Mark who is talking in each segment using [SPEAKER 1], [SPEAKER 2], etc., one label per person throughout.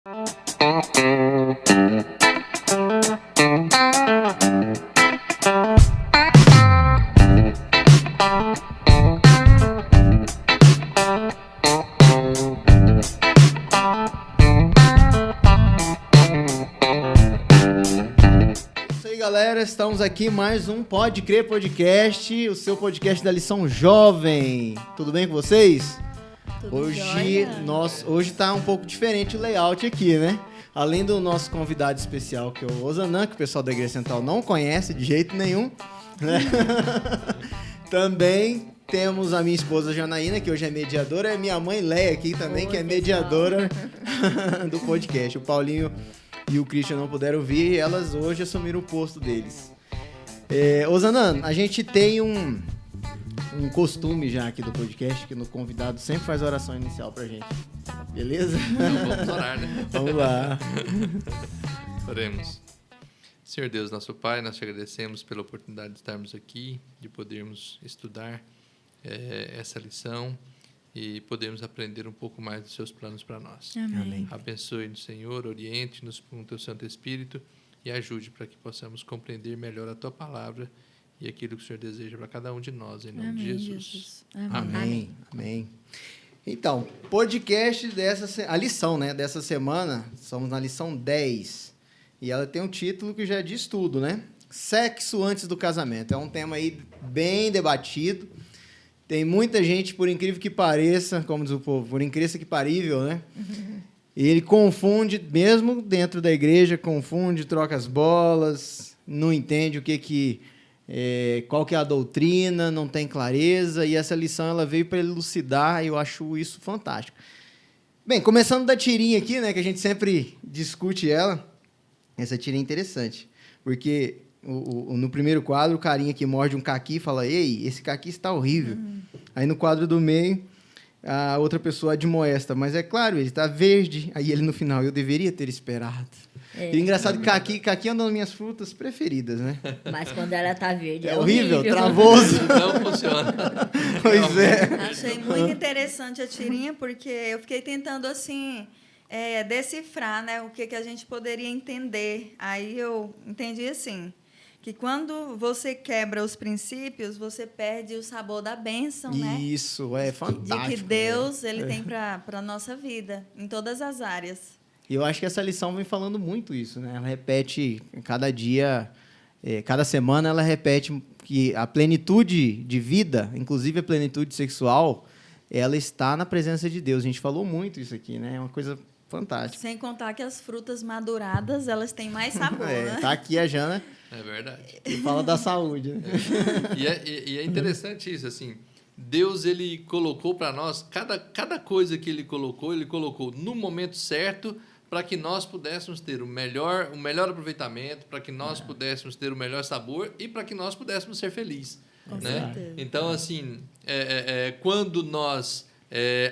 [SPEAKER 1] Isso aí, galera, estamos aqui em mais um Pode Crer Podcast, o seu podcast da Lição Jovem. Tudo bem com vocês? Hoje tá um pouco diferente o layout aqui, né? Além do nosso convidado especial, que é o Osanã, que o pessoal da Igreja Central não conhece de jeito nenhum, né? Também temos a minha esposa Janaína, que hoje é mediadora, e minha mãe Leia aqui também, que é mediadora do podcast. O Paulinho e o Christian não puderam vir e elas hoje assumiram o posto deles. Osanã, a gente tem um costume já aqui do podcast, que o convidado sempre faz a oração inicial pra gente. Beleza?
[SPEAKER 2] Então vamos orar, né?
[SPEAKER 1] Vamos lá.
[SPEAKER 2] Oremos. Senhor Deus, nosso Pai, nós te agradecemos pela oportunidade de estarmos aqui, de podermos estudar essa lição e podermos aprender um pouco mais dos seus planos para nós.
[SPEAKER 3] Amém.
[SPEAKER 2] Abençoe-nos, Senhor, oriente-nos com o teu Santo Espírito e ajude para que possamos compreender melhor a tua palavra e aquilo que o Senhor deseja para cada um de nós, em nome de Jesus.
[SPEAKER 1] Amém. Amém. Então, podcast a lição, né, dessa semana, somos na lição 10. E ela tem um título que já diz tudo, né? Sexo antes do casamento. É um tema aí bem debatido. Tem muita gente, por incrível que pareça, como diz o povo, por incrível que parível, né? E ele confunde, mesmo dentro da igreja, troca as bolas, não entende qual que é a doutrina, não tem clareza, e essa lição ela veio para elucidar, e eu acho isso fantástico. Bem, começando da tirinha aqui, né, que a gente sempre discute ela, essa tirinha é interessante, porque no primeiro quadro, o carinha que morde um caqui fala, ei, esse caqui está horrível. Aí no quadro do meio, a outra pessoa admoesta, mas é claro, ele está verde. Aí ele no final, eu deveria ter esperado. E engraçado que caqui é uma das minhas frutas preferidas, né?
[SPEAKER 3] Mas quando ela tá verde
[SPEAKER 1] é horrível, travoso.
[SPEAKER 2] Não funciona.
[SPEAKER 1] Pois é.
[SPEAKER 4] Achei muito interessante a tirinha, porque eu fiquei tentando, assim, decifrar, né, o que a gente poderia entender. Aí eu entendi assim, que quando você quebra os princípios, você perde o sabor da bênção, né?
[SPEAKER 1] Isso, é fantástico.
[SPEAKER 4] De que Deus ele tem para a nossa vida, em todas as áreas.
[SPEAKER 1] E eu acho que essa lição vem falando muito isso, né? Ela repete cada dia, cada semana ela repete que a plenitude de vida, inclusive a plenitude sexual, ela está na presença de Deus. A gente falou muito isso aqui, né? É uma coisa fantástica.
[SPEAKER 4] Sem contar que as frutas maduradas, elas têm mais sabor, né?
[SPEAKER 1] Tá aqui a Jana.
[SPEAKER 2] É verdade.
[SPEAKER 1] E fala da saúde, né?
[SPEAKER 2] E é interessante isso, assim, Deus, ele colocou para nós, cada coisa que ele colocou no momento certo, para que nós pudéssemos ter o melhor aproveitamento, para que nós pudéssemos ter o melhor sabor e para que nós pudéssemos ser felizes.
[SPEAKER 4] Com
[SPEAKER 2] né?
[SPEAKER 4] certeza.
[SPEAKER 2] Então, assim, quando nós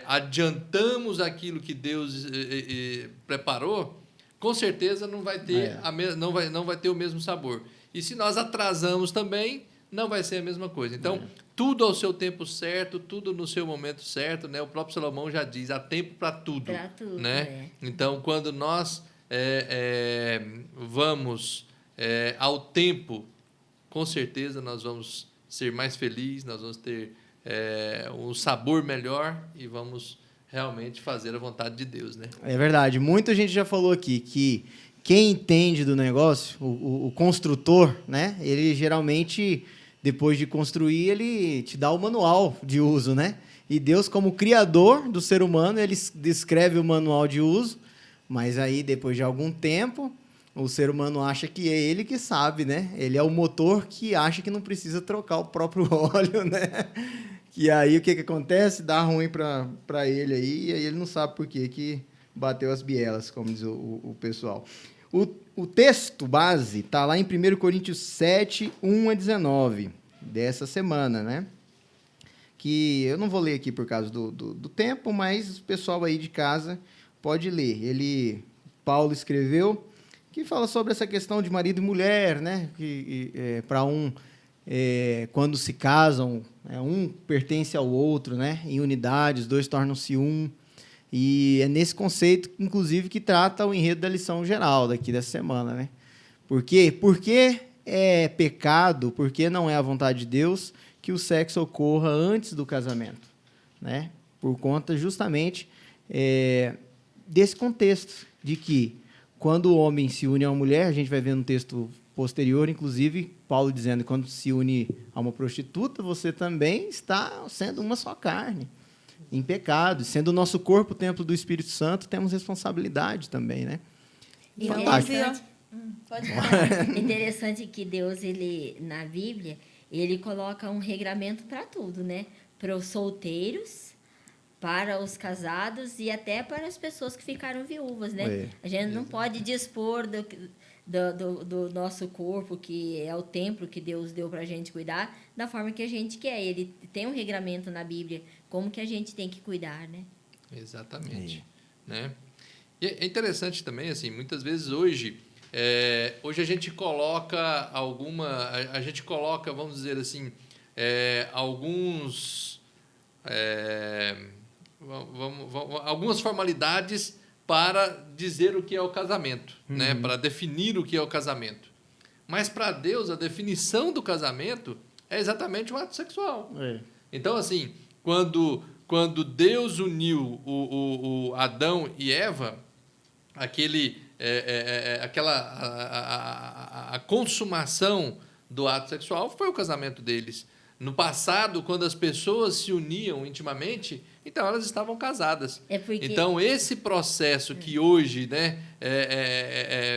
[SPEAKER 2] adiantamos aquilo que Deus preparou, com certeza não vai ter, não vai ter o mesmo sabor. E se nós atrasamos também, não vai ser a mesma coisa. Então, tudo ao seu tempo certo, tudo no seu momento certo, né? O próprio Salomão já diz, há tempo para tudo.
[SPEAKER 3] Para tudo,
[SPEAKER 2] né? Então, quando nós vamos ao tempo, com certeza nós vamos ser mais felizes, nós vamos ter um sabor melhor e vamos realmente fazer a vontade de Deus, né?
[SPEAKER 1] É verdade. Muita gente já falou aqui que quem entende do negócio, o construtor, né? Ele geralmente, depois de construir, ele te dá o manual de uso, né? E Deus, como criador do ser humano, ele descreve o manual de uso, mas aí, depois de algum tempo, o ser humano acha que é ele que sabe, né? Ele é o motor que acha que não precisa trocar o próprio óleo, né? E aí, o que acontece? Dá ruim para ele aí, e aí ele não sabe por que bateu as bielas, como diz o pessoal. O texto base está lá em 1 Coríntios 7, 1 a 19, dessa semana, né? Que eu não vou ler aqui por causa do tempo, mas o pessoal aí de casa pode ler. Paulo escreveu, que fala sobre essa questão de marido e mulher, né? Que para quando se casam, um pertence ao outro, né? Em unidade, os dois tornam-se um. E é nesse conceito, inclusive, que trata o enredo da lição geral daqui dessa semana, né? Por quê? Porque é pecado, porque não é a vontade de Deus que o sexo ocorra antes do casamento, né? Por conta justamente desse contexto de que quando o homem se une a uma mulher, a gente vai ver no texto posterior, inclusive, Paulo dizendo que quando se une a uma prostituta, você também está sendo uma só carne, em pecado. Sendo o nosso corpo o templo do Espírito Santo, temos responsabilidade também, né?
[SPEAKER 3] Interessante,
[SPEAKER 4] Pode falar.
[SPEAKER 3] interessante que Deus, ele, na Bíblia, ele coloca um regramento para tudo, né? Para os solteiros, para os casados e até para as pessoas que ficaram viúvas, né? A gente não pode dispor do nosso corpo, que é o templo que Deus deu para a gente cuidar, da forma que a gente quer. Ele tem um regramento na Bíblia, como que a gente tem que cuidar, né?
[SPEAKER 2] Exatamente. Né? E é interessante também, assim, muitas vezes hoje a gente coloca vamos dizer assim, algumas formalidades para dizer o que é o casamento, né? Para definir o que é o casamento. Mas para Deus, a definição do casamento é exatamente um ato sexual. Então, assim, quando Deus uniu o Adão e Eva, a consumação do ato sexual foi o casamento deles. No passado, quando as pessoas se uniam intimamente, então elas estavam casadas. Então, esse processo que hoje, né,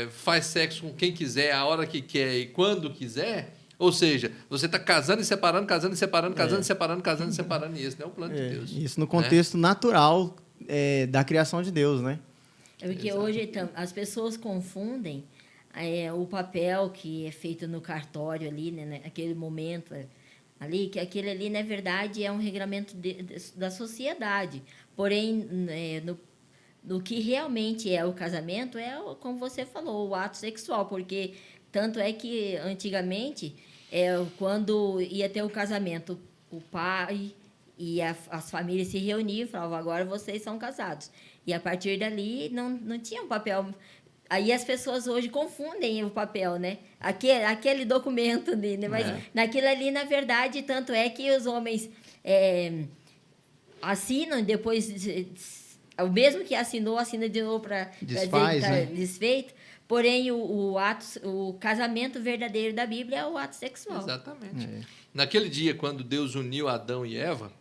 [SPEAKER 2] faz sexo com quem quiser, a hora que quer e quando quiser, ou seja, você está casando e separando, casando e separando, casando e separando, casando e separando, e esse não é o plano de Deus.
[SPEAKER 1] Isso no contexto natural da criação de Deus, né?
[SPEAKER 3] Porque hoje as pessoas confundem o papel que é feito no cartório ali, né, naquele momento ali, que aquele ali, na verdade, é um regramento da sociedade. Porém, no que realmente é o casamento, como você falou, o ato sexual, porque tanto é que, antigamente, quando ia ter o casamento, o pai e as famílias se reuniam e falavam, agora vocês são casados. E, a partir dali, não tinha um papel. Aí as pessoas hoje confundem o papel, né? Aquele documento ali, né? Mas naquilo ali, na verdade, tanto é que os homens assinam, depois o mesmo que assinou, assina de novo para dizer que está desfeito. Porém, o casamento verdadeiro da Bíblia é o ato sexual.
[SPEAKER 2] Exatamente. Naquele dia, quando Deus uniu Adão e Eva,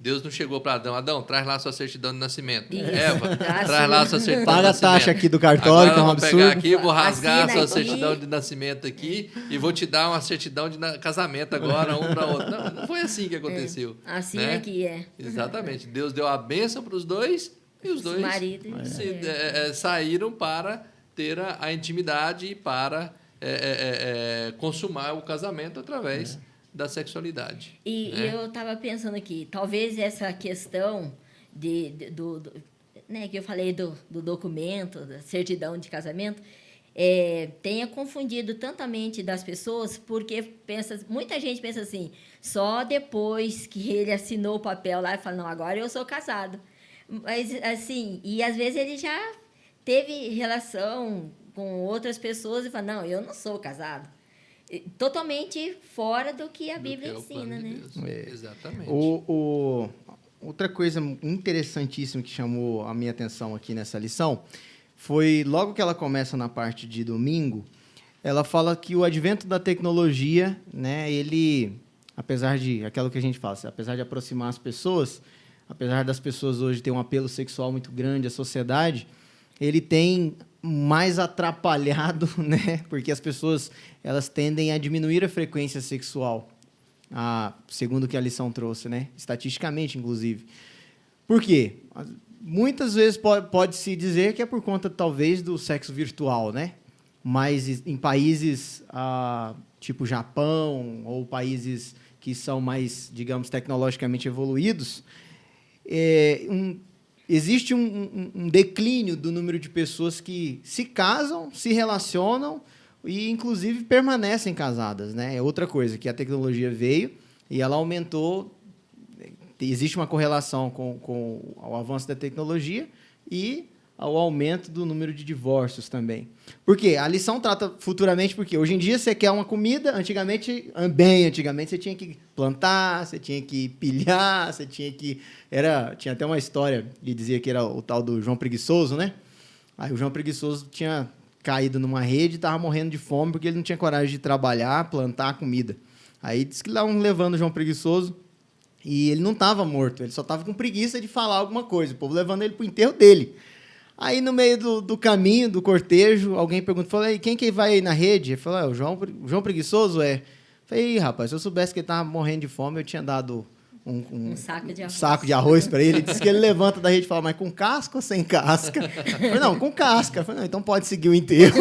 [SPEAKER 2] Deus não chegou para Adão, traz lá a sua certidão de nascimento.
[SPEAKER 3] Isso.
[SPEAKER 2] Eva, traz lá a sua certidão de nascimento.
[SPEAKER 1] Paga a taxa aqui do cartório, que é um absurdo.
[SPEAKER 2] Vou pegar aqui, vou rasgar
[SPEAKER 3] Assina
[SPEAKER 2] a sua certidão de nascimento aqui e vou te dar uma certidão de casamento agora, um para outro. Não foi assim que aconteceu.
[SPEAKER 3] Assim
[SPEAKER 2] né?
[SPEAKER 3] é que é.
[SPEAKER 2] Exatamente. Deus deu a bênção para os dois e os dois saíram para ter a intimidade e para consumar o casamento através da sexualidade.
[SPEAKER 3] E eu estava pensando aqui, talvez essa questão né, que eu falei do documento, da certidão de casamento, tenha confundido tanto a mente das pessoas, porque muita gente pensa assim, só depois que ele assinou o papel lá e fala, não, agora eu sou casado. Mas, assim, e às vezes ele já teve relação com outras pessoas e fala, não, eu não sou casado. Totalmente fora do que a Bíblia ensina, né?
[SPEAKER 2] Exatamente.
[SPEAKER 1] Outra coisa interessantíssima que chamou a minha atenção aqui nessa lição foi, logo que ela começa na parte de domingo, ela fala que o advento da tecnologia, né, ele, apesar de, aquilo que a gente fala, apesar de aproximar as pessoas, apesar das pessoas hoje terem um apelo sexual muito grande à sociedade, ele tem mais atrapalhado, né? Porque as pessoas elas tendem a diminuir a frequência sexual, segundo o que a lição trouxe, né? Estatisticamente, inclusive. Por quê? Muitas vezes pode-se dizer que é por conta, talvez, do sexo virtual, né? Mas em países tipo Japão ou países que são mais, digamos, tecnologicamente evoluídos, existe um declínio do número de pessoas que se casam, se relacionam e, inclusive, permanecem casadas, né? É outra coisa, que a tecnologia veio e ela aumentou existe uma correlação com o avanço da tecnologia e ao aumento do número de divórcios também. Por quê? A lição trata futuramente porque hoje em dia você quer uma comida, antigamente você tinha que plantar, você tinha que pilhar, você tinha que... Tinha até uma história que dizia que era o tal do João Preguiçoso, né? Aí o João Preguiçoso tinha caído numa rede e estava morrendo de fome porque ele não tinha coragem de trabalhar, plantar comida. Aí disse que lá levando o João Preguiçoso e ele não estava morto, ele só estava com preguiça de falar alguma coisa. O povo levando ele para o enterro dele. Aí, no meio do caminho, do cortejo, alguém perguntou, quem que vai aí na rede? Ele falou, o João Preguiçoso é. Eu falei, rapaz, se eu soubesse que ele estava morrendo de fome, eu tinha dado um saco de arroz para ele. Ele disse que ele levanta da rede e fala, mas com casca ou sem casca? Eu falei, não, com casca. Eu falei, não, então pode seguir o enterro.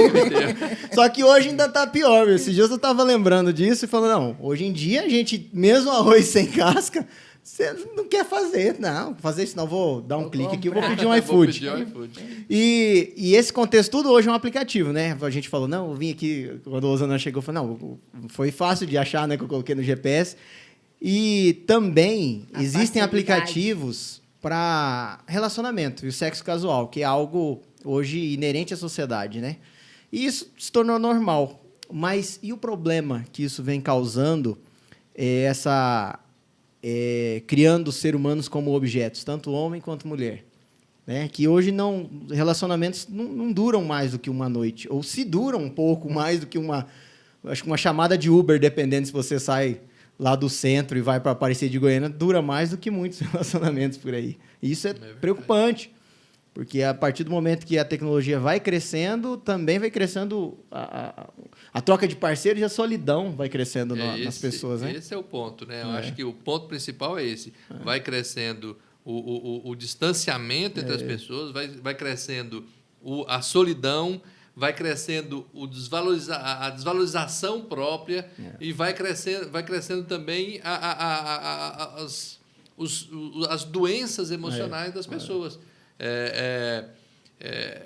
[SPEAKER 1] Só que hoje ainda está pior. Esses dias eu estava lembrando disso e falando, não, hoje em dia a gente, mesmo arroz sem casca, você não quer fazer, não. Fazer isso, não, vou dar um clique aqui, eu vou pedir um iFood. E esse contexto tudo hoje é um aplicativo, né? A gente falou, não, eu vim aqui, quando o Osana chegou, eu falei, não, foi fácil de achar, né, que eu coloquei no GPS. E também existem aplicativos para relacionamento e o sexo casual, que é algo hoje inerente à sociedade, né? E isso se tornou normal. Mas e o problema que isso vem causando é criando os seres humanos como objetos, tanto homem quanto mulher, né? Que hoje relacionamentos não duram mais do que uma noite, ou se duram um pouco mais do que acho que uma chamada de Uber, dependendo se você sai lá do centro e vai para Aparecida de Goiânia, dura mais do que muitos relacionamentos por aí. E isso é preocupante, porque a partir do momento que a tecnologia vai crescendo, também vai crescendo a troca de parceiros e a solidão vai crescendo nas pessoas, né?
[SPEAKER 2] Esse é o ponto, né? Eu acho que o ponto principal é esse. Vai crescendo o distanciamento entre as pessoas, vai crescendo a solidão, vai crescendo a desvalorização própria e vai crescendo também as doenças emocionais das pessoas.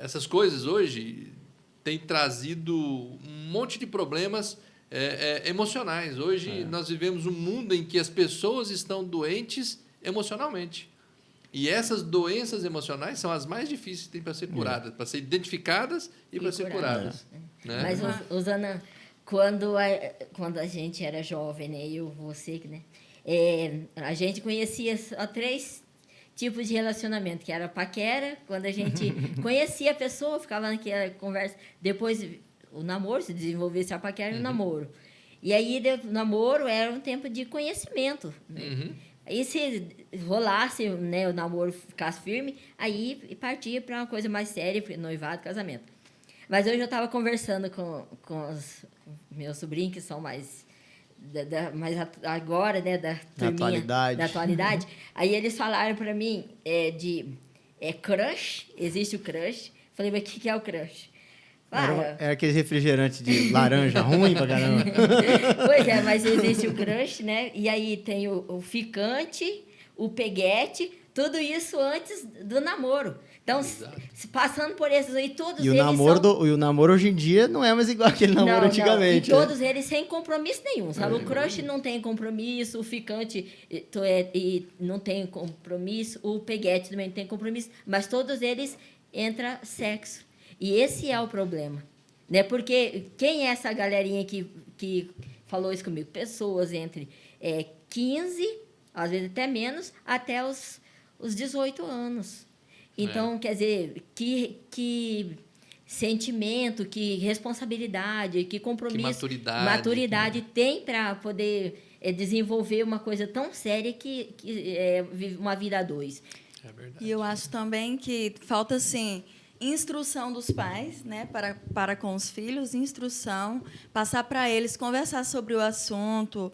[SPEAKER 2] Essas coisas hoje têm trazido um monte de problemas emocionais. Hoje nós vivemos um mundo em que as pessoas estão doentes emocionalmente. E essas doenças emocionais são as mais difíceis que tem para ser curadas, para ser identificadas e para ser curadas. Né?
[SPEAKER 3] Mas, Osana, quando a gente era jovem, né, você, né, a gente conhecia só 3 tipos de relacionamento, que era paquera, quando a gente conhecia a pessoa, ficava naquela conversa, depois o namoro, se desenvolvesse a paquera, o namoro. E aí, o namoro era um tempo de conhecimento, né? Aí, se rolasse, né, o namoro ficasse firme, aí partia para uma coisa mais séria, noivado, casamento. Mas hoje eu estava conversando com os meus sobrinhos, que são mais agora, né, da atualidade. Aí eles falaram para mim crush, existe o crush. Falei, mas o que é o crush?
[SPEAKER 1] Era aquele refrigerante de laranja ruim pra caramba.
[SPEAKER 3] Pois é, mas existe o crush, né? E aí tem o ficante, o peguete, tudo isso antes do namoro. Então, passando por esses aí, todos eles
[SPEAKER 1] E o namoro hoje em dia não é mais igual aquele namoro antigamente.
[SPEAKER 3] E todos eles sem compromisso nenhum, sabe? O crush não tem compromisso, o ficante não tem compromisso, o peguete também não tem compromisso, mas todos eles entra sexo. E esse é o problema, né? Porque quem é essa galerinha que falou isso comigo? Pessoas entre 15, às vezes até menos, até os 18 anos. Então, quer dizer, que sentimento, que responsabilidade, que compromisso,
[SPEAKER 2] que
[SPEAKER 3] maturidade tem para poder desenvolver uma coisa tão séria que uma vida a 2.
[SPEAKER 2] É verdade.
[SPEAKER 4] E eu acho também que falta, assim, instrução dos pais, né, para com os filhos, instrução, passar para eles, conversar sobre o assunto,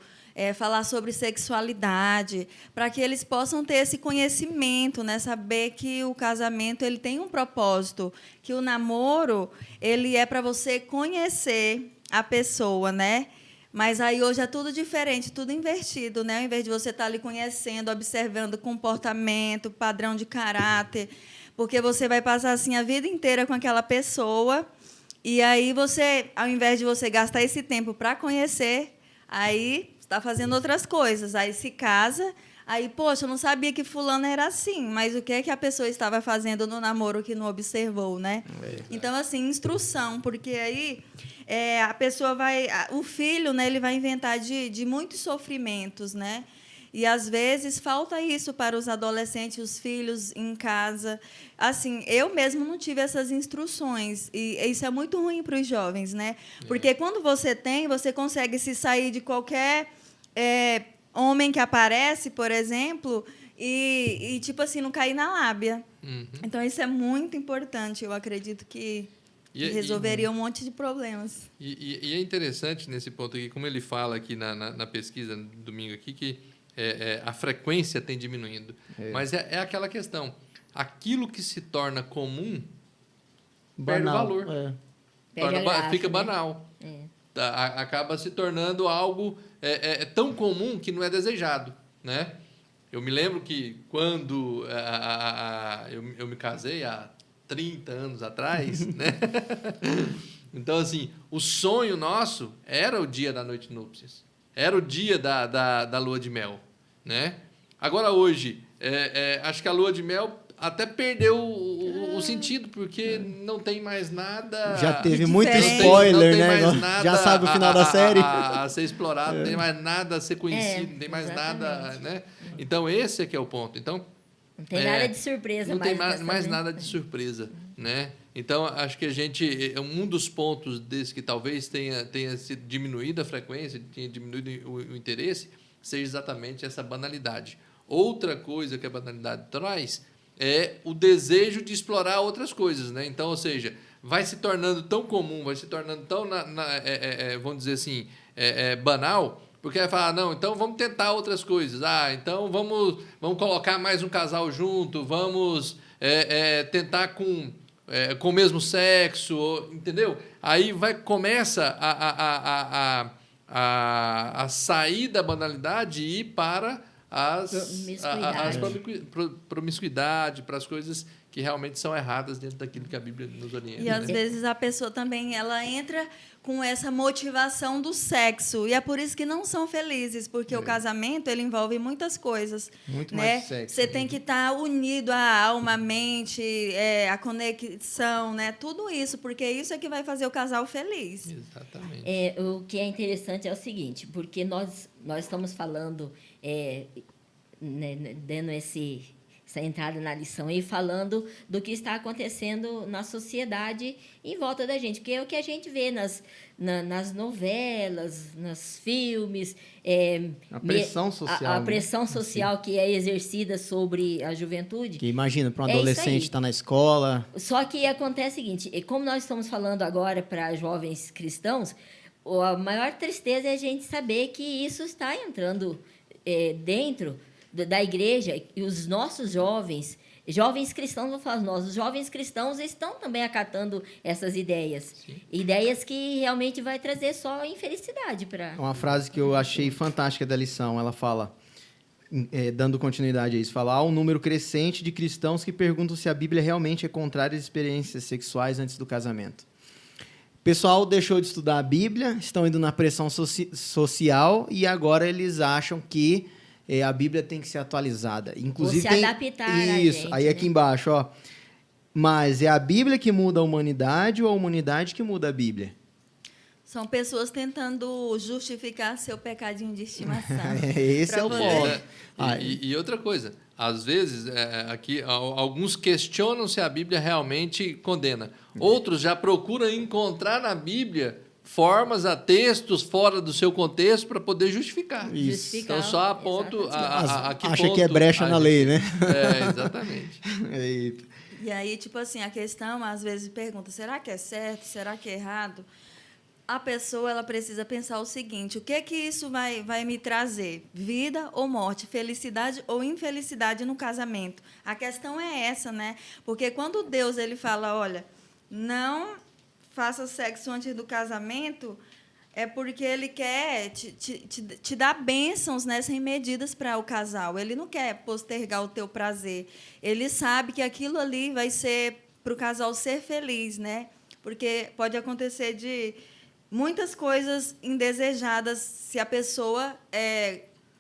[SPEAKER 4] falar sobre sexualidade, para que eles possam ter esse conhecimento, né, saber que o casamento ele tem um propósito, que o namoro ele é para você conhecer a pessoa, né? Mas aí hoje é tudo diferente, tudo invertido, né? Ao invés de você estar ali conhecendo, observando comportamento, padrão de caráter, porque você vai passar assim a vida inteira com aquela pessoa e aí você, ao invés de você gastar esse tempo para conhecer, aí está fazendo outras coisas. Aí se casa, Aí, poxa, eu não sabia que fulano era assim, mas o que é que a pessoa estava fazendo no namoro que não observou, né? Então, assim, instrução, porque aí a pessoa vai... O filho, né, ele vai inventar de muitos sofrimentos, né? E, às vezes, falta isso para os adolescentes, os filhos em casa. Assim, eu mesmo não tive essas instruções. E isso é muito ruim para os jovens, né? Porque quando você tem, você consegue se sair de qualquer homem que aparece, por exemplo, e, tipo assim, não cair na lábia. Então, isso é muito importante. Eu acredito que resolveria um monte de problemas.
[SPEAKER 2] E é interessante nesse ponto aqui, como ele fala aqui na pesquisa no domingo aqui, que a frequência tem diminuindo. Mas é aquela questão. Aquilo que se torna comum perde o valor. Fica banal. Acaba se tornando algo tão comum que não é desejado, né? Eu me lembro que quando eu me casei há 30 anos atrás, né? Então, assim, o sonho nosso era o dia da noite de núpcias. Era o dia da lua de mel, né? Agora, hoje, acho que a lua de mel até perdeu o sentido, porque não tem mais nada...
[SPEAKER 1] Já teve muito spoiler,
[SPEAKER 2] não tem
[SPEAKER 1] né?
[SPEAKER 2] mais nada
[SPEAKER 1] já sabe o final da série.
[SPEAKER 2] A ser explorado, não tem mais nada a ser conhecido, não tem mais nada... Né? Então, esse é que é o ponto. Então,
[SPEAKER 3] não tem nada de surpresa.
[SPEAKER 2] Não tem mais nada de surpresa, né? Então, acho que a gente... Um dos pontos desse que talvez tenha sido diminuída a frequência, tenha diminuído o interesse, seja exatamente essa banalidade. Outra coisa que a banalidade traz é o desejo de explorar outras coisas, né? Então, ou seja, vai se tornando tão comum, vai se tornando tão, vamos dizer assim, banal, porque vai falar, não, então vamos tentar outras coisas. Então vamos colocar mais um casal junto, vamos tentar com o mesmo sexo, entendeu? Aí começa a sair da banalidade e ir para promiscuidade, para as coisas que realmente são erradas dentro daquilo que a Bíblia nos orienta.
[SPEAKER 4] E, às vezes, a pessoa também ela entra com essa motivação do sexo. E é por isso que não são felizes, porque o casamento ele envolve muitas coisas.
[SPEAKER 1] Muito
[SPEAKER 4] né?
[SPEAKER 1] mais sexo.
[SPEAKER 4] Você tem que estar unido à alma, à mente, a conexão, né? Tudo isso, porque isso é que vai fazer o casal feliz.
[SPEAKER 2] Exatamente.
[SPEAKER 3] O que é interessante é o seguinte, porque nós estamos falando, dando essa entrada na lição e falando do que está acontecendo na sociedade em volta da gente, porque é o que a gente vê nas novelas, nos filmes,
[SPEAKER 1] a pressão social,
[SPEAKER 3] a pressão social que é exercida sobre a juventude.
[SPEAKER 1] Que imagina, para um adolescente estar na escola.
[SPEAKER 3] Só que acontece o seguinte, como nós estamos falando agora para jovens cristãos, a maior tristeza é a gente saber que isso está entrando dentro da igreja, e os nossos jovens cristãos, vou falar nós, os jovens cristãos estão também acatando essas ideias. Sim. Ideias que realmente vai trazer só infelicidade para...
[SPEAKER 1] Uma frase que eu achei fantástica da lição, ela fala, dando continuidade a isso, fala, há um número crescente de cristãos que perguntam se a Bíblia realmente é contrária às experiências sexuais antes do casamento. O pessoal deixou de estudar a Bíblia, estão indo na pressão social e agora eles acham que a Bíblia tem que ser atualizada. Inclusive,
[SPEAKER 3] ou se adaptar a
[SPEAKER 1] isso,
[SPEAKER 3] gente,
[SPEAKER 1] aí aqui embaixo, ó. Mas é a Bíblia que muda a humanidade ou a humanidade que muda a Bíblia?
[SPEAKER 4] São pessoas tentando justificar seu pecadinho de estimação.
[SPEAKER 1] Esse é o ponto.
[SPEAKER 2] E outra coisa, às vezes, aqui, alguns questionam se a Bíblia realmente condena. Outros já procuram encontrar na Bíblia formas a textos fora do seu contexto para poder justificar.
[SPEAKER 1] Isso.
[SPEAKER 2] Então, só aponto a que
[SPEAKER 1] acha
[SPEAKER 2] ponto
[SPEAKER 1] que é brecha na lei, né?
[SPEAKER 2] Exatamente.
[SPEAKER 1] Eita.
[SPEAKER 4] E aí, tipo assim, a questão, às vezes, pergunta, será que é certo? Será que é errado? A pessoa ela precisa pensar o seguinte, o que isso vai me trazer? Vida ou morte? Felicidade ou infelicidade no casamento? A questão é essa, né? Porque quando Deus ele fala, olha, não faça sexo antes do casamento, é porque ele quer te dar bênçãos, né, sem medidas para o casal. Ele não quer postergar o teu prazer. Ele sabe que aquilo ali vai ser para o casal ser feliz, né? Porque pode acontecer de muitas coisas indesejadas se a pessoa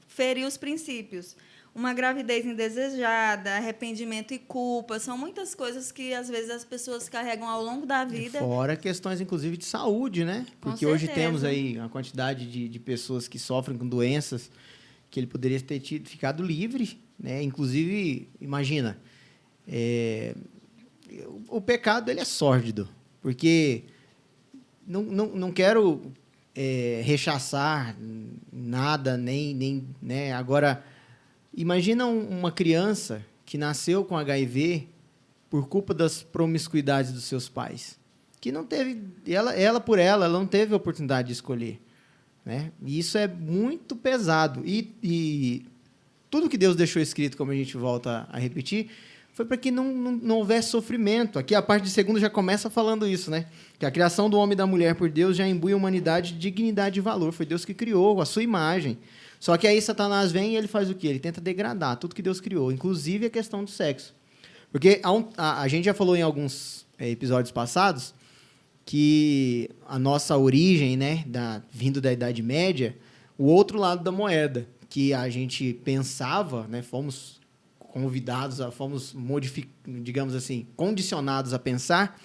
[SPEAKER 4] ferir os princípios. uma gravidez indesejada, arrependimento e culpa. São muitas coisas que, às vezes, as pessoas carregam ao longo da vida.
[SPEAKER 1] Fora questões, inclusive, de saúde, né?
[SPEAKER 4] Com
[SPEAKER 1] Porque hoje
[SPEAKER 4] certeza.
[SPEAKER 1] temos aí uma quantidade de pessoas que sofrem com doenças que ele poderia ter ficado livre, né? Inclusive, imagina, o pecado ele é sórdido, porque não quero rechaçar nada, nem né? Agora, imagina uma criança que nasceu com HIV por culpa das promiscuidades dos seus pais, que não teve, ela não teve a oportunidade de escolher, né? E isso é muito pesado. E tudo que Deus deixou escrito, como a gente volta a repetir, foi para que não houvesse sofrimento. Aqui a parte de segundo já começa falando isso, né? Que a criação do homem e da mulher por Deus já imbui a humanidade de dignidade e valor. Foi Deus que criou, a sua imagem. Só que aí Satanás vem e ele faz o quê? Ele tenta degradar tudo que Deus criou, inclusive a questão do sexo. Porque a gente já falou em alguns episódios passados que a nossa origem, né, vindo da Idade Média, o outro lado da moeda, que a gente pensava, né, fomos convidados, fomos digamos assim, condicionados a pensar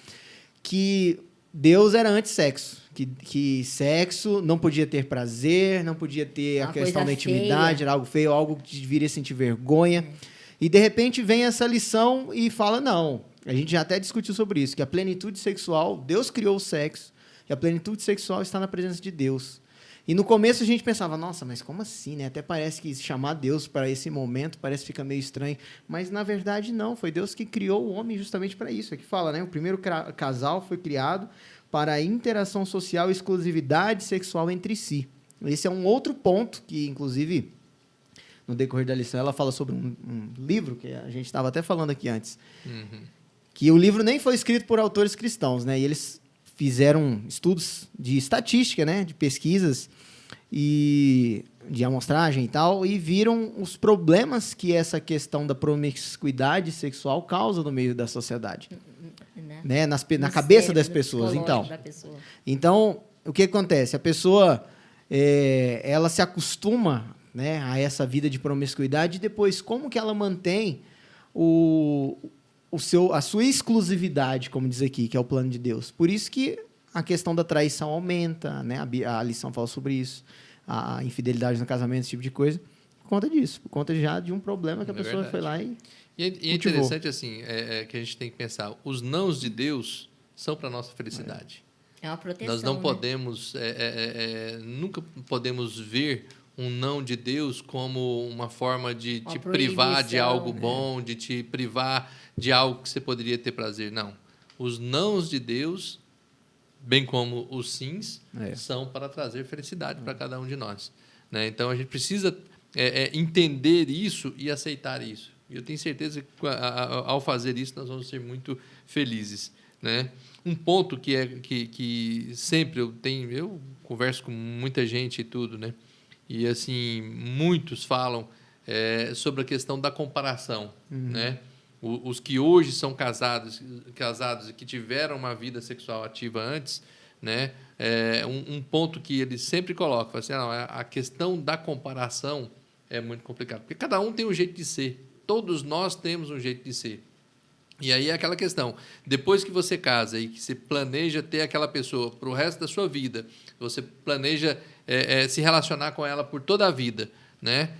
[SPEAKER 1] que Deus era antissexo, que sexo não podia ter prazer, não podia ter a questão da intimidade, era algo feio, algo que deveria sentir vergonha. E, de repente, vem essa lição e fala, não, a gente já até discutiu sobre isso, que a plenitude sexual, Deus criou o sexo, e a plenitude sexual está na presença de Deus. E no começo a gente pensava, nossa, mas como assim, né? Até parece que chamar Deus para esse momento parece que fica meio estranho. Mas, na verdade, não. Foi Deus que criou o homem justamente para isso. Aqui fala, né? O primeiro casal foi criado para a interação social e exclusividade sexual entre si. Esse é um outro ponto que, inclusive, no decorrer da lição, ela fala sobre um livro que a gente estava até falando aqui antes. Uhum. Que o livro nem foi escrito por autores cristãos, né? E eles fizeram estudos de estatística, né, de pesquisas e de amostragem e tal, e viram os problemas que essa questão da promiscuidade sexual causa no meio da sociedade, né, na cabeça das pessoas. Então, o que acontece? A pessoa ela se acostuma, né, a essa vida de promiscuidade e depois como que ela mantém a sua exclusividade, como diz aqui, que é o plano de Deus. Por isso que a questão da traição aumenta, né? A lição fala sobre isso, a infidelidade no casamento, esse tipo de coisa, por conta disso, por conta já de um problema que a pessoa foi lá e
[SPEAKER 2] é interessante, assim, que a gente tem que pensar, os nãos de Deus são para a nossa felicidade.
[SPEAKER 3] É uma proteção,
[SPEAKER 2] nós não
[SPEAKER 3] né?
[SPEAKER 2] podemos, nunca podemos ver um não de Deus como uma forma de te privar de algo bom, de te privar de algo que você poderia ter prazer. Não. Os nãos de Deus, bem como os sims, são para trazer felicidade para cada um de nós, né? Então, a gente precisa entender isso e aceitar isso. E eu tenho certeza que, ao fazer isso, nós vamos ser muito felizes, né? Um ponto que sempre eu converso com muita gente e tudo, né? E, assim, muitos falam sobre a questão da comparação, né? Os que hoje são casados e que tiveram uma vida sexual ativa antes, né? Um ponto que eles sempre colocam, assim, a questão da comparação é muito complicado, porque cada um tem um jeito de ser, todos nós temos um jeito de ser. E aí é aquela questão, depois que você casa e que você planeja ter aquela pessoa para o resto da sua vida, você planeja se relacionar com ela por toda a vida, né?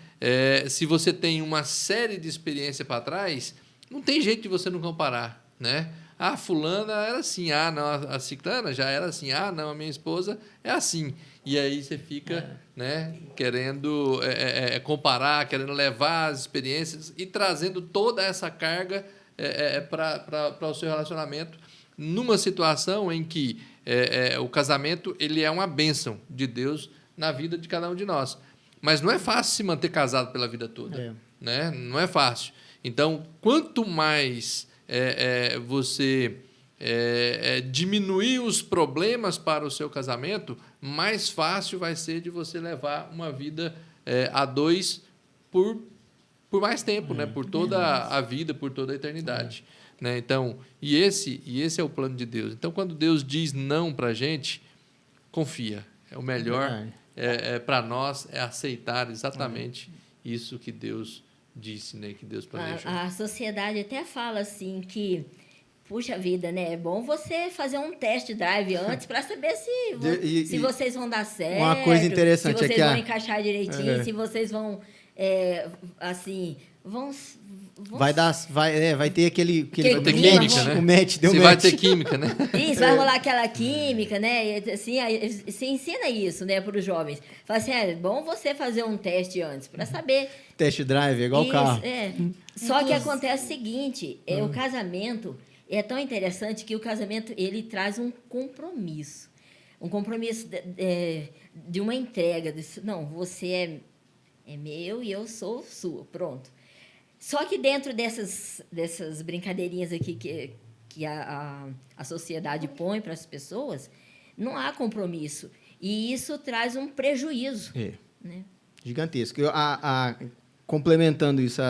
[SPEAKER 2] Se você tem uma série de experiência para trás, não tem jeito de você não comparar, né? A fulana era assim, não, a ciclana já era assim, não, a minha esposa é assim. E aí você fica né, querendo comparar, querendo levar as experiências e trazendo toda essa carga para o seu relacionamento, numa situação em que o casamento ele é uma bênção de Deus na vida de cada um de nós. Mas não é fácil se manter casado pela vida toda. Né? Não é fácil. Então, quanto mais você diminuir os problemas para o seu casamento, mais fácil vai ser de você levar uma vida a dois por mais tempo, né? Por toda a vida, por toda a eternidade. Né? Então, e esse é o plano de Deus. Então, quando Deus diz não para a gente, confia. O melhor para nós é aceitar exatamente isso que Deus disse, né, que Deus planejou.
[SPEAKER 3] A sociedade até fala assim que, puxa vida, né? É bom você fazer um test drive antes para saber se vocês vão dar certo.
[SPEAKER 1] Uma coisa interessante
[SPEAKER 3] se
[SPEAKER 1] é
[SPEAKER 3] vocês
[SPEAKER 1] que
[SPEAKER 3] vão encaixar direitinho,
[SPEAKER 1] É.
[SPEAKER 3] se vocês vão, assim, vão
[SPEAKER 1] vai ter aquele
[SPEAKER 3] Vai ter
[SPEAKER 2] química, né?
[SPEAKER 1] o match, deu
[SPEAKER 2] Se
[SPEAKER 1] match.
[SPEAKER 2] vai ter química, né?
[SPEAKER 3] Isso, vai rolar aquela química, né? E, assim, aí você ensina isso, né, para os jovens. Fala assim, é bom você fazer um teste antes, para saber.
[SPEAKER 1] Test drive, é igual o
[SPEAKER 3] Isso,
[SPEAKER 1] carro.
[SPEAKER 3] Só que acontece o seguinte, o casamento é tão interessante que o casamento ele traz um compromisso. Um compromisso de uma entrega. Não, você é meu e eu sou sua, pronto. Só que dentro dessas brincadeirinhas aqui que a sociedade põe para as pessoas, não há compromisso. E isso traz um prejuízo. Né?
[SPEAKER 1] Gigantesco. Complementando isso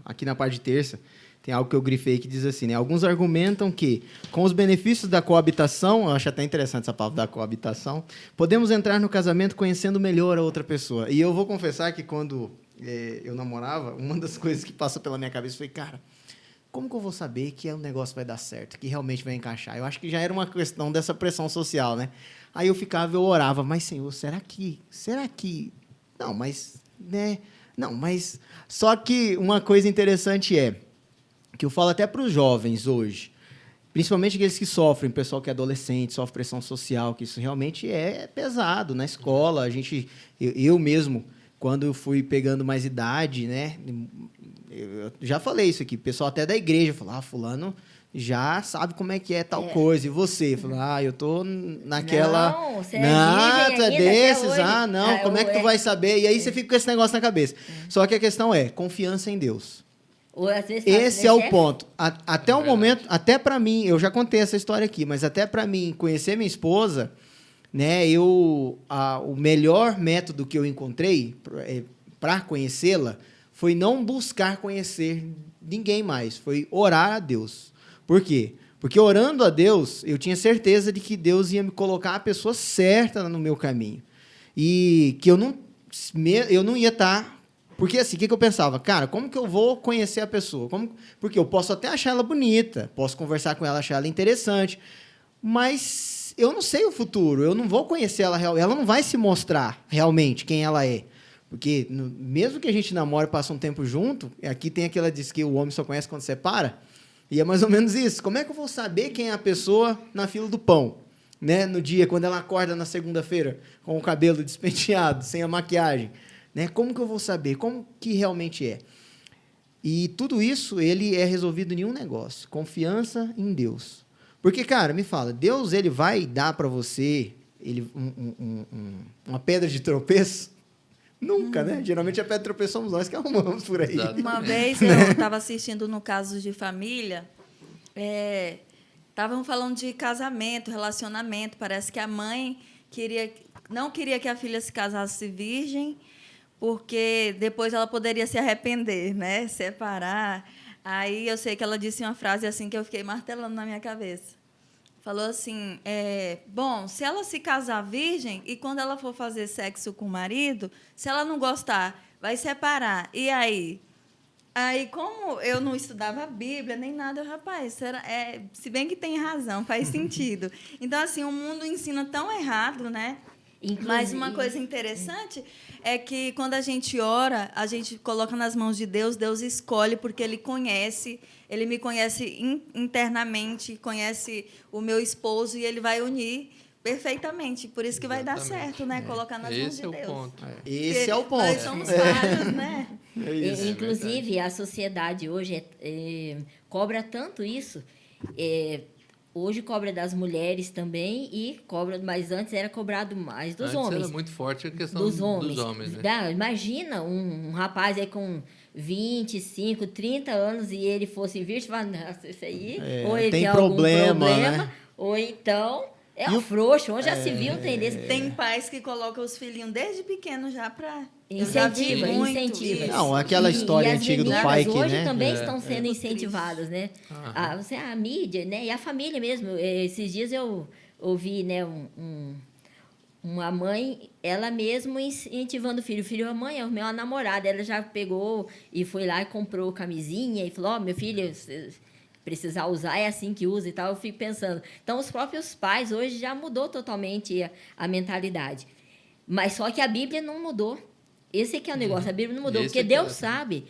[SPEAKER 1] aqui na parte de terça, tem algo que eu grifei que diz assim, né? Alguns argumentam que, com os benefícios da coabitação, eu acho até interessante essa palavra da coabitação, podemos entrar no casamento conhecendo melhor a outra pessoa. E eu vou confessar que quando eu namorava, uma das coisas que passou pela minha cabeça foi, cara, como que eu vou saber que o negócio vai dar certo, que realmente vai encaixar? Eu acho que já era uma questão dessa pressão social, né? Aí eu orava, mas Senhor, será que... Não, mas... né? Não, mas... Só que uma coisa interessante que eu falo até para os jovens hoje, principalmente aqueles que sofrem, pessoal que é adolescente, sofre pressão social, que isso realmente é pesado na escola. Eu mesmo, quando eu fui pegando mais idade, né? Eu já falei isso aqui, o pessoal até da igreja falou, fulano já sabe como é que é tal coisa. E você? Falou, eu tô naquela...
[SPEAKER 3] Não, você
[SPEAKER 1] tu é desses? Não, como é que tu
[SPEAKER 3] é.
[SPEAKER 1] vai saber? E aí você fica com esse negócio na cabeça. Só que a questão é confiança em Deus.
[SPEAKER 3] Ou, às vezes,
[SPEAKER 1] Esse é o ponto. Até o
[SPEAKER 2] verdade.
[SPEAKER 1] momento, até para mim, eu já contei essa história aqui, mas até para mim conhecer minha esposa, né, o melhor método que eu encontrei para conhecê-la foi não buscar conhecer ninguém mais, foi orar a Deus. Por quê? Porque orando a Deus, eu tinha certeza de que Deus ia me colocar a pessoa certa no meu caminho. E que eu não ia estar... Porque assim, o que eu pensava? Cara, como que eu vou conhecer a pessoa? Porque eu posso até achar ela bonita, posso conversar com ela, achar ela interessante, mas eu não sei o futuro, eu não vou conhecer ela, ela não vai se mostrar realmente quem ela é. Porque mesmo que a gente namore e passe um tempo junto, aqui tem aquela diz que o homem só conhece quando separa, e é mais ou menos isso. Como é que eu vou saber quem é a pessoa na fila do pão? Né? No dia, quando ela acorda na segunda-feira, com o cabelo despenteado, sem a maquiagem. Né? Como que eu vou saber? Como que realmente é? E tudo isso, ele é resolvido em um negócio. Confiança em Deus. Porque, cara, me fala, Deus ele vai dar para você uma pedra de tropeço? Nunca, né? Geralmente a pedra de tropeço somos nós que arrumamos por aí.
[SPEAKER 2] Exato.
[SPEAKER 4] Uma vez eu estava assistindo no Casos de Família, estavam falando de casamento, relacionamento. Parece que a mãe não queria que a filha se casasse virgem, porque depois ela poderia se arrepender, né? Separar. Aí eu sei que ela disse uma frase assim que eu fiquei martelando na minha cabeça. Falou assim, bom, se ela se casar virgem e quando ela for fazer sexo com o marido, se ela não gostar, vai separar. E aí? Aí, como eu não estudava a Bíblia nem nada, rapaz, se bem que tem razão, faz sentido. Então, assim, o mundo ensina tão errado, né? Mas uma coisa interessante é que quando a gente ora, a gente coloca nas mãos de Deus, Deus escolhe porque Ele me conhece internamente, conhece o meu esposo e Ele vai unir perfeitamente. Por isso que vai dar certo, né? Colocar nas mãos de Deus.
[SPEAKER 2] Esse é o ponto.
[SPEAKER 1] Esse é o ponto.
[SPEAKER 4] Nós somos falhos, né?
[SPEAKER 1] É isso.
[SPEAKER 3] Inclusive, a sociedade hoje cobra tanto isso. Hoje cobra das mulheres também e cobra, mas antes era cobrado mais dos
[SPEAKER 2] Antes
[SPEAKER 3] homens.
[SPEAKER 2] era muito forte a questão
[SPEAKER 3] dos homens.
[SPEAKER 2] né?
[SPEAKER 3] Imagina um rapaz aí com 25, 30 anos e ele fosse virgem, fala, nossa, isso aí, ou ele tem algum problema,
[SPEAKER 1] né?
[SPEAKER 3] ou então é um frouxo, onde já se viu tem desse.
[SPEAKER 4] Tem pais que colocam os filhinhos desde pequeno já para...
[SPEAKER 3] Incentiva.
[SPEAKER 1] Não, aquela história antiga do pai que,
[SPEAKER 3] hoje
[SPEAKER 1] né?
[SPEAKER 3] também estão sendo incentivadas, né? A mídia, né? E a família mesmo. Esses dias eu ouvi, né, uma mãe, ela mesma incentivando o filho, mãe, é o meu namorado. Ela já pegou e foi lá e comprou camisinha e falou, ó, meu filho, se precisar usar, é assim que usa e tal. Eu fico pensando. Então, os próprios pais hoje já mudou totalmente a mentalidade. Mas só que a Bíblia não mudou. Esse que é o negócio, a Bíblia não mudou.
[SPEAKER 2] Esse
[SPEAKER 3] Porque
[SPEAKER 2] é
[SPEAKER 3] Deus sabe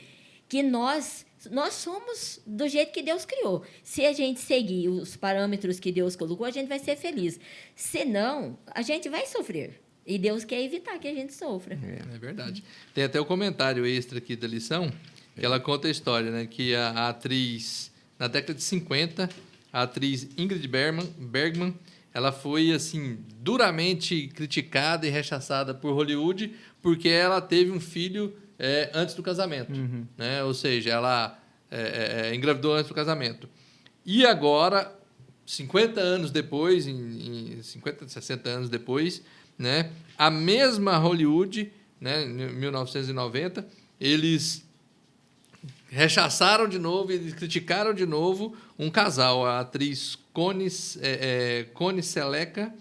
[SPEAKER 3] que nós somos do jeito que Deus criou. Se a gente seguir os parâmetros que Deus colocou, a gente vai ser feliz. Senão, a gente vai sofrer. E Deus quer evitar que a gente sofra.
[SPEAKER 2] É verdade. Tem até o comentário extra aqui da lição, que ela conta a história, né? Que a atriz, na década de 50, a atriz Ingrid Bergman, ela foi, assim, duramente criticada e rechaçada por Hollywood porque ela teve um filho antes do casamento. Né? Ou seja, ela engravidou antes do casamento. E agora, 50 anos depois, 50, 60 anos depois, né, a mesma Hollywood, né, em 1990, eles rechaçaram de novo, eles criticaram de novo um casal, a atriz Connie Sellecca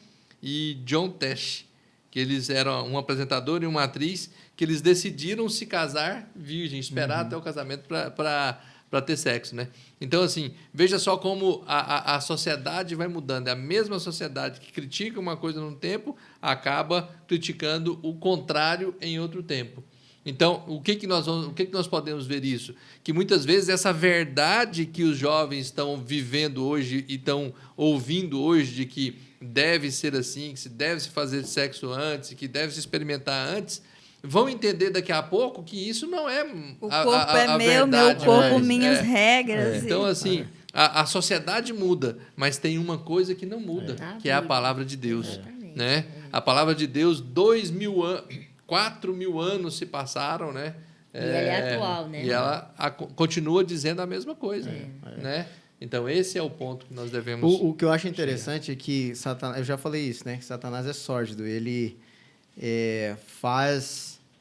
[SPEAKER 2] e John Tesh, que eles eram um apresentador e uma atriz, que eles decidiram se casar virgem, esperar até o casamento para ter sexo, né? Então, assim, veja só como a sociedade vai mudando. É a mesma sociedade que critica uma coisa num tempo, acaba criticando o contrário em outro tempo. Então, o que nós podemos ver isso? Que muitas vezes essa verdade que os jovens estão vivendo hoje e estão ouvindo hoje de que deve ser assim, que se deve se fazer sexo antes, que deve se experimentar antes, vão entender daqui a pouco que isso não é
[SPEAKER 4] o corpo é meu,
[SPEAKER 2] verdade,
[SPEAKER 4] meu corpo, minhas regras.
[SPEAKER 2] Então, assim, a sociedade muda, mas tem uma coisa que não muda, que é a palavra de Deus. Né? A palavra de Deus, 4.000 anos se passaram, né?
[SPEAKER 3] E ela é atual, né?
[SPEAKER 2] E ela continua dizendo a mesma coisa, né? Então, esse é o ponto que nós devemos...
[SPEAKER 1] O que eu acho interessante é que Satanás... Eu já falei isso, né? Que Satanás é sórdido. Ele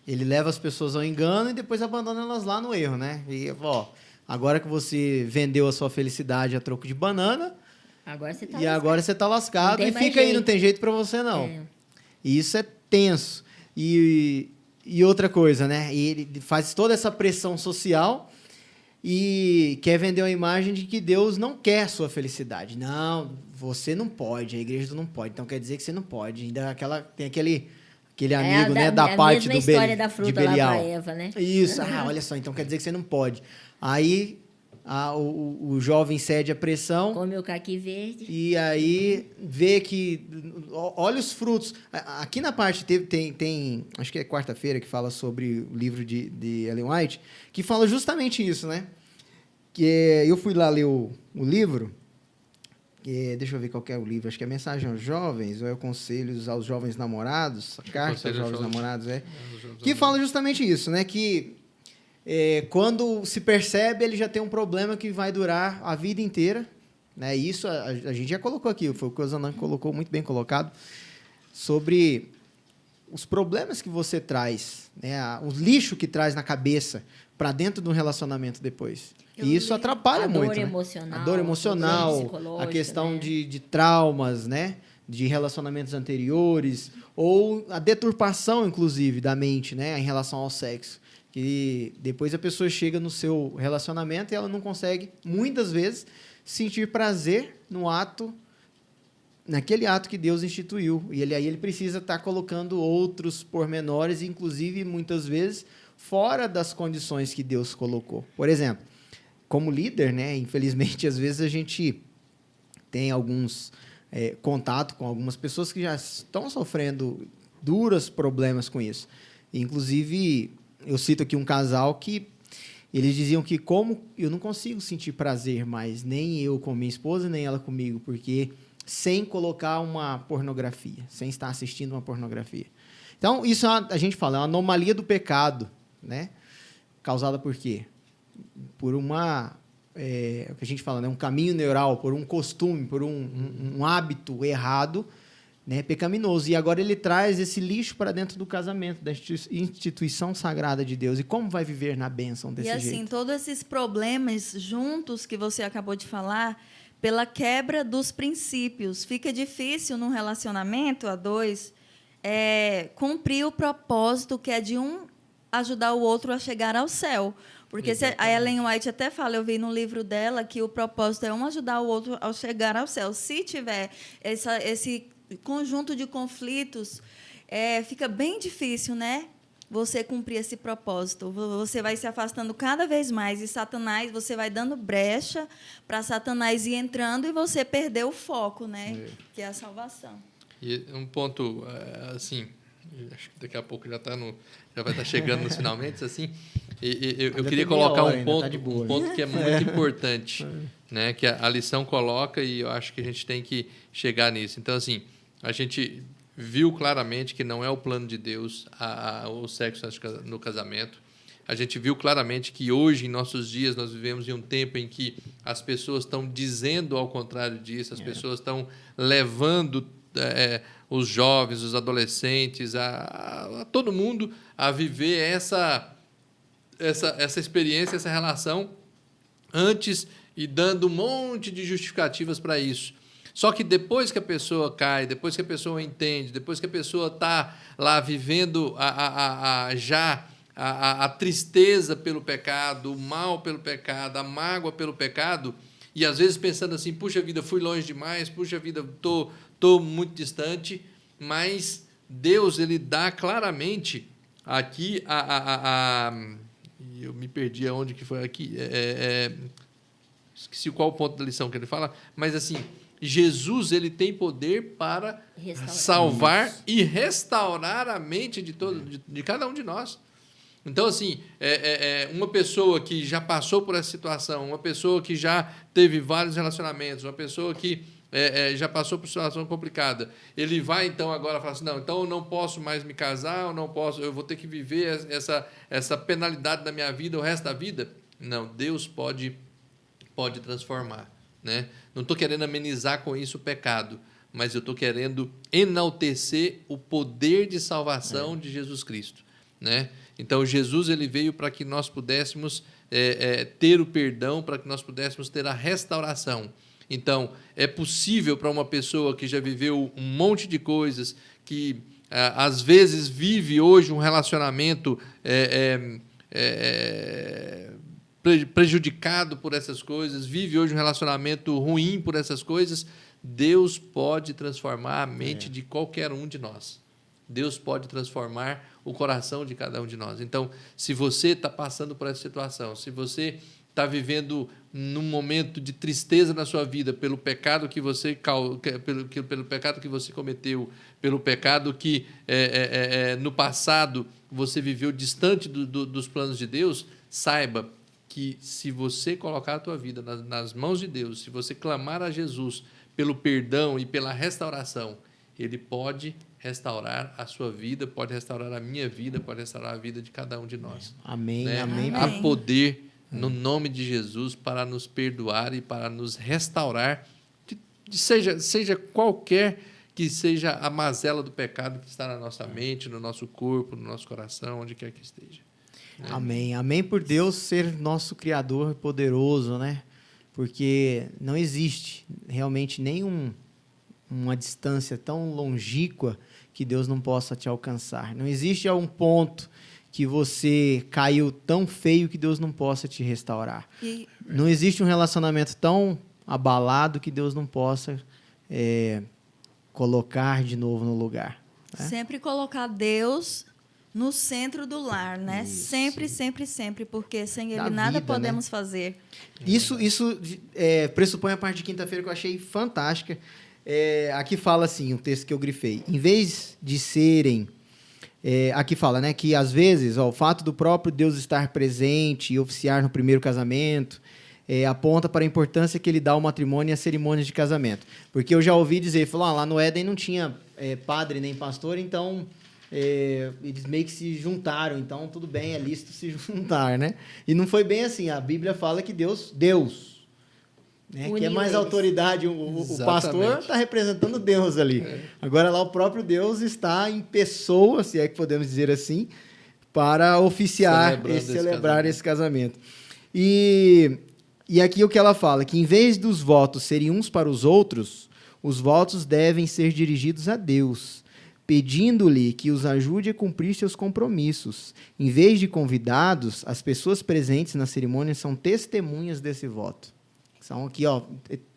[SPEAKER 1] ele leva as pessoas ao engano e depois abandona elas lá no erro, né? E, ó, agora que você vendeu a sua felicidade a troco de banana...
[SPEAKER 3] Agora você tá
[SPEAKER 1] lascado. Agora você tá lascado e fica aí, não tem jeito para você, não. E isso é tenso. E outra coisa, né? E ele faz toda essa pressão social e quer vender uma imagem de que Deus não quer sua felicidade. Não, você não pode, a igreja não pode. Então quer dizer que você não pode. Ainda tem aquele amigo, né, da parte do
[SPEAKER 3] história da fruta
[SPEAKER 1] de Belial.
[SPEAKER 3] Lá pra Eva, né?
[SPEAKER 1] Isso. Olha só, então quer dizer que você não pode. Aí o jovem cede à pressão.
[SPEAKER 3] Come o caqui verde.
[SPEAKER 1] E aí vê que... Olha os frutos. Aqui na parte tem acho que é quarta-feira, que fala sobre o livro de Ellen White, que fala justamente isso, né? Que eu fui lá ler o livro. Deixa eu ver qual que é o livro. Acho que é Mensagem aos Jovens, ou é o Conselhos aos Jovens Namorados. A Carta aos Jovens Namorados, que fala justamente isso, né? Que... quando se percebe, ele já tem um problema que vai durar a vida inteira, né? Isso a gente já colocou aqui, foi o que o Zanan colocou, muito bem colocado, sobre os problemas que você traz, né? O lixo que traz na cabeça para dentro de um relacionamento depois. E isso atrapalha muito, né? A dor emocional, a questão, né, de traumas, né? De relacionamentos anteriores, ou a deturpação, inclusive, da mente, né? Em relação ao sexo. Que depois a pessoa chega no seu relacionamento e ela não consegue, muitas vezes, sentir prazer naquele ato que Deus instituiu. E aí ele precisa estar colocando outros pormenores, inclusive, muitas vezes, fora das condições que Deus colocou. Por exemplo, como líder, né, infelizmente, às vezes a gente tem contato com algumas pessoas que já estão sofrendo duros problemas com isso. Inclusive... Eu cito aqui um casal que eles diziam que como eu não consigo sentir prazer mais, nem eu com minha esposa, nem ela comigo, porque sem colocar uma pornografia, sem estar assistindo uma pornografia. Então, isso a gente fala, é uma anomalia do pecado, né? Causada por quê? Por o que a gente fala, né? Um caminho neural, por um costume, por um hábito errado, né, pecaminoso. E agora ele traz esse lixo para dentro do casamento, da instituição sagrada de Deus. E como vai viver na bênção desse jeito? E
[SPEAKER 4] assim, todos esses problemas juntos que você acabou de falar, pela quebra dos princípios. Fica difícil num relacionamento a dois cumprir o propósito que é de um ajudar o outro a chegar ao céu. Porque a Ellen White até fala, eu vi no livro dela, que o propósito é um ajudar o outro a chegar ao céu. Se tiver esse conjunto de conflitos, fica bem difícil, né? Você cumprir esse propósito. Você vai se afastando cada vez mais. E Satanás, você vai dando brecha para Satanás ir entrando e você perder o foco, né? Que é a salvação.
[SPEAKER 2] E um ponto, assim, acho que daqui a pouco já vai estar chegando nos finalmente, assim. Eu queria colocar um ponto que é muito importante, né? Que a lição coloca, e eu acho que a gente tem que chegar nisso. Então, assim, a gente viu claramente que não é o plano de Deus o sexo no casamento. A gente viu claramente que hoje, em nossos dias, nós vivemos em um tempo em que as pessoas estão dizendo ao contrário disso, as pessoas estão levando os jovens, os adolescentes, a todo mundo a viver essa experiência, essa relação antes e dando um monte de justificativas para isso. Só que depois que a pessoa cai, depois que a pessoa entende, depois que a pessoa está lá vivendo a tristeza pelo pecado, o mal pelo pecado, a mágoa pelo pecado, e às vezes pensando assim, puxa vida, fui longe demais, puxa vida, estou muito distante, mas Deus, ele dá claramente aqui eu me perdi aonde que foi aqui, esqueci qual o ponto da lição que ele fala, mas assim, Jesus, ele tem poder para salvar e restaurar a mente de cada um de nós. Então, assim, uma pessoa que já passou por essa situação, uma pessoa que já teve vários relacionamentos, uma pessoa que já passou por situação complicada, ele vai, então, agora falar assim, não, então eu não posso mais me casar, eu vou ter que viver essa penalidade da minha vida o resto da vida? Não, Deus pode transformar. Né? Não estou querendo amenizar com isso o pecado, mas eu estou querendo enaltecer o poder de salvação de Jesus Cristo. Né? Então, Jesus, ele veio para que nós pudéssemos ter o perdão, para que nós pudéssemos ter a restauração. Então, é possível para uma pessoa que já viveu um monte de coisas, que às vezes vive hoje um relacionamento prejudicado por essas coisas, vive hoje um relacionamento ruim por essas coisas, Deus pode transformar a mente de qualquer um de nós. Deus pode transformar o coração de cada um de nós. Então, se você está passando por essa situação, se você está vivendo num momento de tristeza na sua vida pelo pecado que você pelo pecado que você cometeu, pelo pecado que no passado você viveu distante dos planos de Deus, saiba que se você colocar a tua vida nas mãos de Deus, se você clamar a Jesus pelo perdão e pela restauração, Ele pode restaurar a sua vida, pode restaurar a minha vida, pode restaurar a vida de cada um de nós.
[SPEAKER 1] Amém,
[SPEAKER 2] né?
[SPEAKER 1] amém.
[SPEAKER 2] Há poder no nome de Jesus para nos perdoar e para nos restaurar, seja qualquer que seja a mazela do pecado que está na nossa mente, no nosso corpo, no nosso coração, onde quer que esteja.
[SPEAKER 1] Amém. Amém por Deus ser nosso Criador poderoso, né? Porque não existe realmente uma distância tão longínqua que Deus não possa te alcançar. Não existe um ponto que você caiu tão feio que Deus não possa te restaurar. Não existe um relacionamento tão abalado que Deus não possa colocar de novo no lugar. Né?
[SPEAKER 4] Sempre colocar Deus no centro do lar, né? Isso. Sempre, sempre, sempre, porque sem Ele nada podemos fazer.
[SPEAKER 1] Isso pressupõe a parte de quinta-feira que eu achei fantástica. Aqui fala assim, um texto que eu grifei. Em vez de serem... aqui fala, né, que às vezes o fato do próprio Deus estar presente e oficiar no primeiro casamento aponta para a importância que ele dá ao matrimônio e às cerimônias de casamento. Porque eu já ouvi dizer, falou, lá no Éden não tinha padre nem pastor, então... eles meio que se juntaram, então tudo bem, é lícito se juntar, né? E não foi bem assim, a Bíblia fala que Deus, né? Que é mais eles. Autoridade, o pastor está representando Deus ali. Agora lá o próprio Deus está em pessoa, se é que podemos dizer assim, para oficiar celebrar esse casamento. E aqui o que ela fala, que em vez dos votos serem uns para os outros, os votos devem ser dirigidos a Deus, pedindo-lhe que os ajude a cumprir seus compromissos. Em vez de convidados, as pessoas presentes na cerimônia são testemunhas desse voto. São aqui, ó,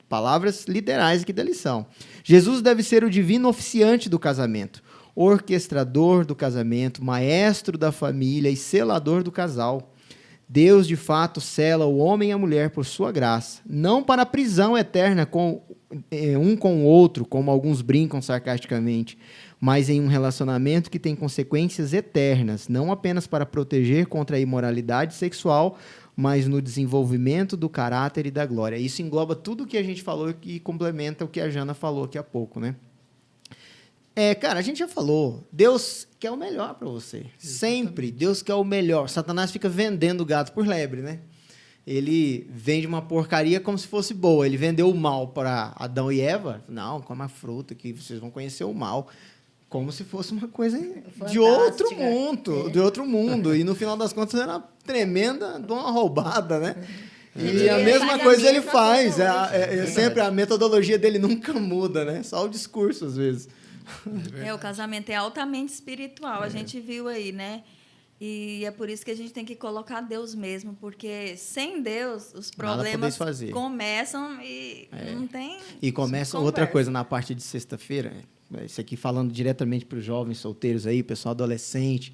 [SPEAKER 1] palavras literais aqui da lição. Jesus deve ser o divino oficiante do casamento, orquestrador do casamento, maestro da família e selador do casal. Deus, de fato, sela o homem e a mulher por sua graça, não para a prisão eterna um com o outro, como alguns brincam sarcasticamente, mas em um relacionamento que tem consequências eternas, não apenas para proteger contra a imoralidade sexual, mas no desenvolvimento do caráter e da glória. Isso engloba tudo o que a gente falou e complementa o que a Jana falou aqui há pouco, né? Cara, a gente já falou, Deus quer o melhor para você. Sempre, Deus quer o melhor. Satanás fica vendendo gato por lebre, né? Ele vende uma porcaria como se fosse boa. Ele vendeu o mal para Adão e Eva. Não, coma a fruta que vocês vão conhecer o mal. Como se fosse uma coisa de outro mundo, de outro mundo. E no final das contas era uma tremenda de uma roubada, né? E a mesma coisa ele faz. Sempre a metodologia dele nunca muda, né? Só o discurso, às vezes.
[SPEAKER 4] O casamento é altamente espiritual, a gente viu aí, né? E é por isso que a gente tem que colocar Deus mesmo, porque sem Deus os problemas começam e não tem.
[SPEAKER 1] E começa outra coisa na parte de sexta-feira, isso aqui falando diretamente para os jovens solteiros aí, pessoal adolescente.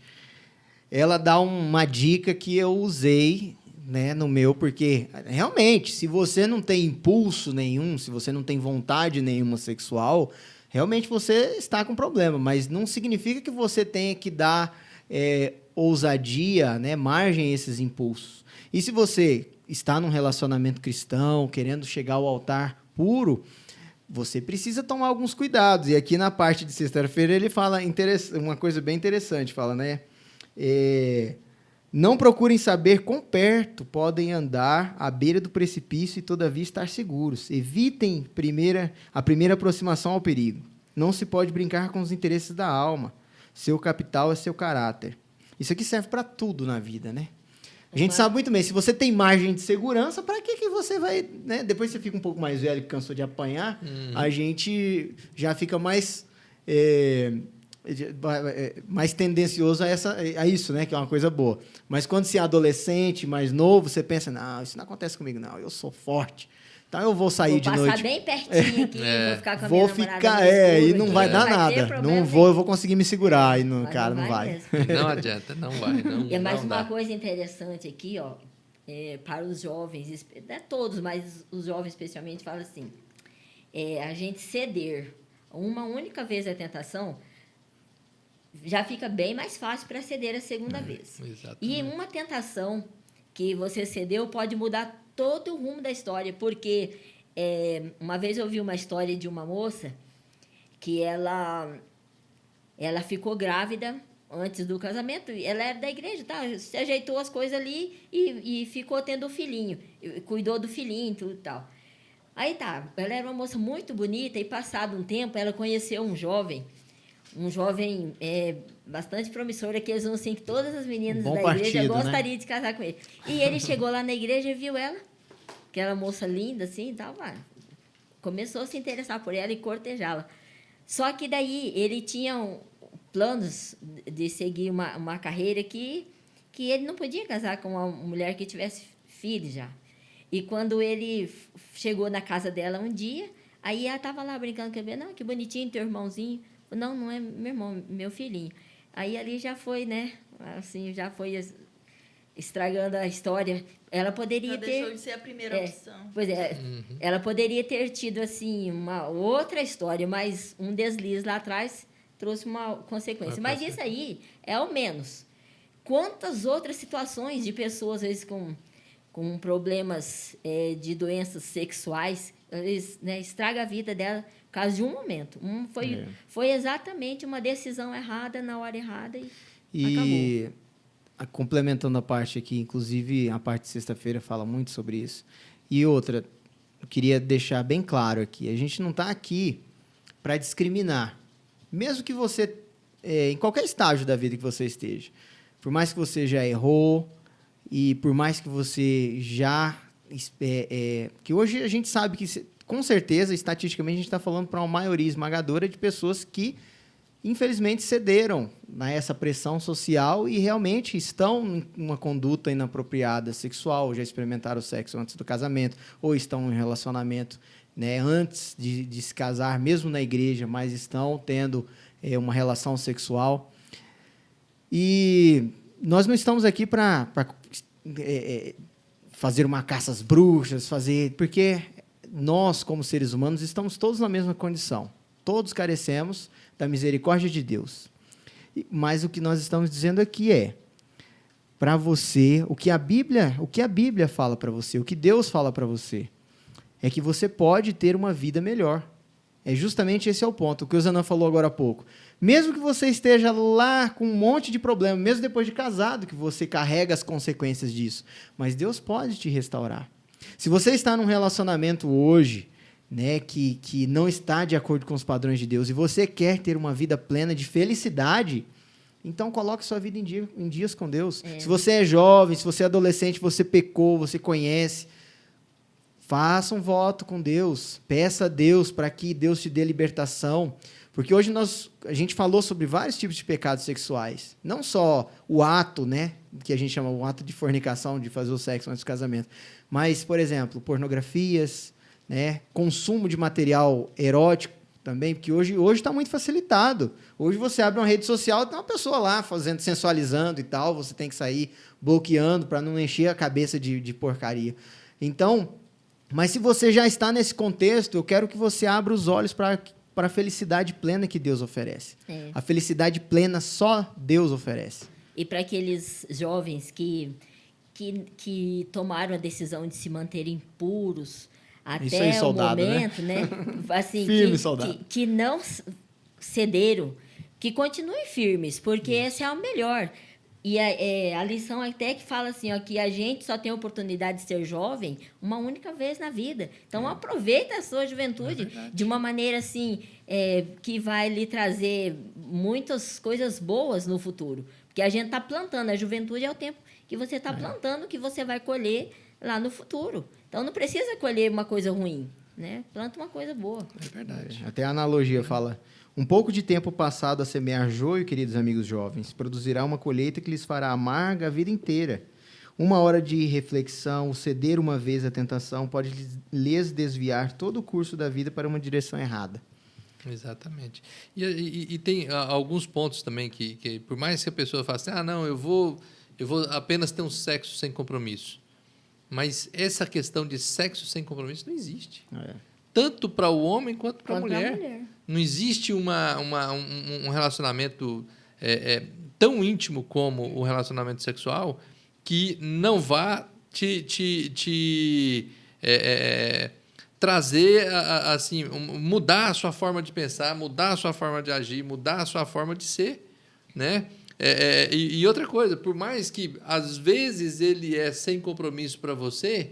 [SPEAKER 1] Ela dá uma dica que eu usei, né, no meu, porque realmente, se você não tem impulso nenhum, se você não tem vontade nenhuma sexual, realmente você está com problema, mas não significa que você tenha que dar ousadia, né, margem a esses impulsos. E se você está num relacionamento cristão, querendo chegar ao altar puro, você precisa tomar alguns cuidados. E aqui na parte de sexta-feira ele fala uma coisa bem interessante, fala, né? Não procurem saber quão perto podem andar à beira do precipício e, todavia, estar seguros. Evitem a primeira aproximação ao perigo. Não se pode brincar com os interesses da alma. Seu capital é seu caráter. Isso aqui serve para tudo na vida, né? A gente sabe muito bem, se você tem margem de segurança, para que você vai... Né? Depois você fica um pouco mais velho, que cansou de apanhar, a gente já fica mais tendencioso a isso, né? Que é uma coisa boa. Mas quando você é adolescente, mais novo, você pensa, não, isso não acontece comigo, não, eu sou forte. Então eu vou sair de noite.
[SPEAKER 3] Vou passar bem pertinho aqui, vou ficar com a
[SPEAKER 1] minha
[SPEAKER 3] namorada
[SPEAKER 1] e não vai dar nada. Não vou, eu vou conseguir me segurar. E não, cara, não vai.
[SPEAKER 2] Não adianta, não vai.
[SPEAKER 3] E mais uma coisa interessante aqui, ó, para os jovens, não é todos, mas os jovens especialmente, fala assim, a gente ceder uma única vez a tentação, já fica bem mais fácil para ceder a segunda vez.
[SPEAKER 2] Exatamente.
[SPEAKER 3] E uma tentação que você cedeu pode mudar todo o rumo da história, porque uma vez eu vi uma história de uma moça que ela ficou grávida antes do casamento, ela era da igreja, tá? Se ajeitou as coisas ali e ficou tendo um filhinho, cuidou do filhinho e tudo e tal. Aí tá, ela era uma moça muito bonita e passado um tempo ela conheceu um jovem bastante promissor, aqueles assim que todas as meninas da igreja gostariam de casar com ele. E ele chegou lá na igreja e viu ela, aquela moça linda assim e tal, começou a se interessar por ela e cortejá-la. Só que daí ele tinha planos de seguir uma carreira que ele não podia casar com uma mulher que tivesse filhos já. E quando ele chegou na casa dela um dia, aí ela estava lá brincando com ele, não, que bonitinho teu irmãozinho. Não, não é meu irmão, meu filhinho. Aí ali já foi, né? Assim, já foi estragando a história. Ela poderia ter...
[SPEAKER 4] deixou de ser a primeira opção.
[SPEAKER 3] Pois é. Ela poderia ter tido, assim, uma outra história, mas um deslize lá atrás trouxe uma consequência. Mas isso aí é o menos. Quantas outras situações de pessoas, às vezes, com problemas de doenças sexuais, estraga a vida dela por causa de um momento. Foi exatamente uma decisão errada na hora errada e acabou.
[SPEAKER 1] Complementando a parte aqui, inclusive a parte de sexta-feira fala muito sobre isso. E outra, eu queria deixar bem claro aqui, a gente não está aqui para discriminar. Mesmo que você, em qualquer estágio da vida que você esteja, por mais que você já errou e por mais que você já... que hoje a gente sabe que, com certeza, estatisticamente, a gente está falando para uma maioria esmagadora de pessoas que infelizmente cederam a essa pressão social e realmente estão em uma conduta inapropriada sexual, já experimentaram o sexo antes do casamento, ou estão em relacionamento, né, antes de se casar, mesmo na igreja, mas estão tendo uma relação sexual. E nós não estamos aqui para fazer uma caça às bruxas, porque nós, como seres humanos, estamos todos na mesma condição. Todos carecemos da misericórdia de Deus. Mas o que nós estamos dizendo aqui é, para você, o que a Bíblia fala para você, o que Deus fala para você, é que você pode ter uma vida melhor. É justamente esse é o ponto, o que o Zanan falou agora há pouco. Mesmo que você esteja lá com um monte de problema, mesmo depois de casado, que você carrega as consequências disso, mas Deus pode te restaurar. Se você está num relacionamento hoje, né, que não está de acordo com os padrões de Deus, e você quer ter uma vida plena de felicidade, então coloque sua vida em dias com Deus. Se você é jovem, se você é adolescente, você pecou, você conhece, faça um voto com Deus, peça a Deus para que Deus te dê libertação, porque hoje a gente falou sobre vários tipos de pecados sexuais, não só o ato, né, que a gente chama o ato de fornicação, de fazer o sexo antes do casamento, mas, por exemplo, pornografias, né, consumo de material erótico também, porque hoje está muito facilitado. Hoje você abre uma rede social, tem uma pessoa lá sensualizando e tal, você tem que sair bloqueando para não encher a cabeça de porcaria. Então, mas se você já está nesse contexto, eu quero que você abra os olhos para a felicidade plena que Deus oferece. A felicidade plena só Deus oferece.
[SPEAKER 3] E para aqueles jovens que tomaram a decisão de se manterem puros até aí, soldado, o momento, né? Assim,
[SPEAKER 1] firme,
[SPEAKER 3] que não cederam, que continuem firmes, porque esse é o melhor. E a lição até que fala assim, ó, que a gente só tem a oportunidade de ser jovem uma única vez na vida. Então, aproveita a sua juventude de uma maneira assim, que vai lhe trazer muitas coisas boas no futuro. Porque a gente está plantando, a juventude é o tempo que você está plantando, que você vai colher lá no futuro. Então, não precisa colher uma coisa ruim, né? Planta uma coisa boa.
[SPEAKER 2] É verdade.
[SPEAKER 1] Até a analogia fala, um pouco de tempo passado a semear joio, queridos amigos jovens, produzirá uma colheita que lhes fará amarga a vida inteira. Uma hora de reflexão, ceder uma vez à tentação, pode lhes desviar todo o curso da vida para uma direção errada.
[SPEAKER 2] Exatamente. E tem alguns pontos também que por mais que a pessoa faça assim, não, eu vou apenas ter um sexo sem compromisso. Mas essa questão de sexo sem compromisso não existe. Tanto para o homem quanto para a mulher. Não existe um relacionamento tão íntimo como o relacionamento sexual que não vá te trazer, assim, mudar a sua forma de pensar, mudar a sua forma de agir, mudar a sua forma de ser, né? E outra coisa, por mais que às vezes ele é sem compromisso para você,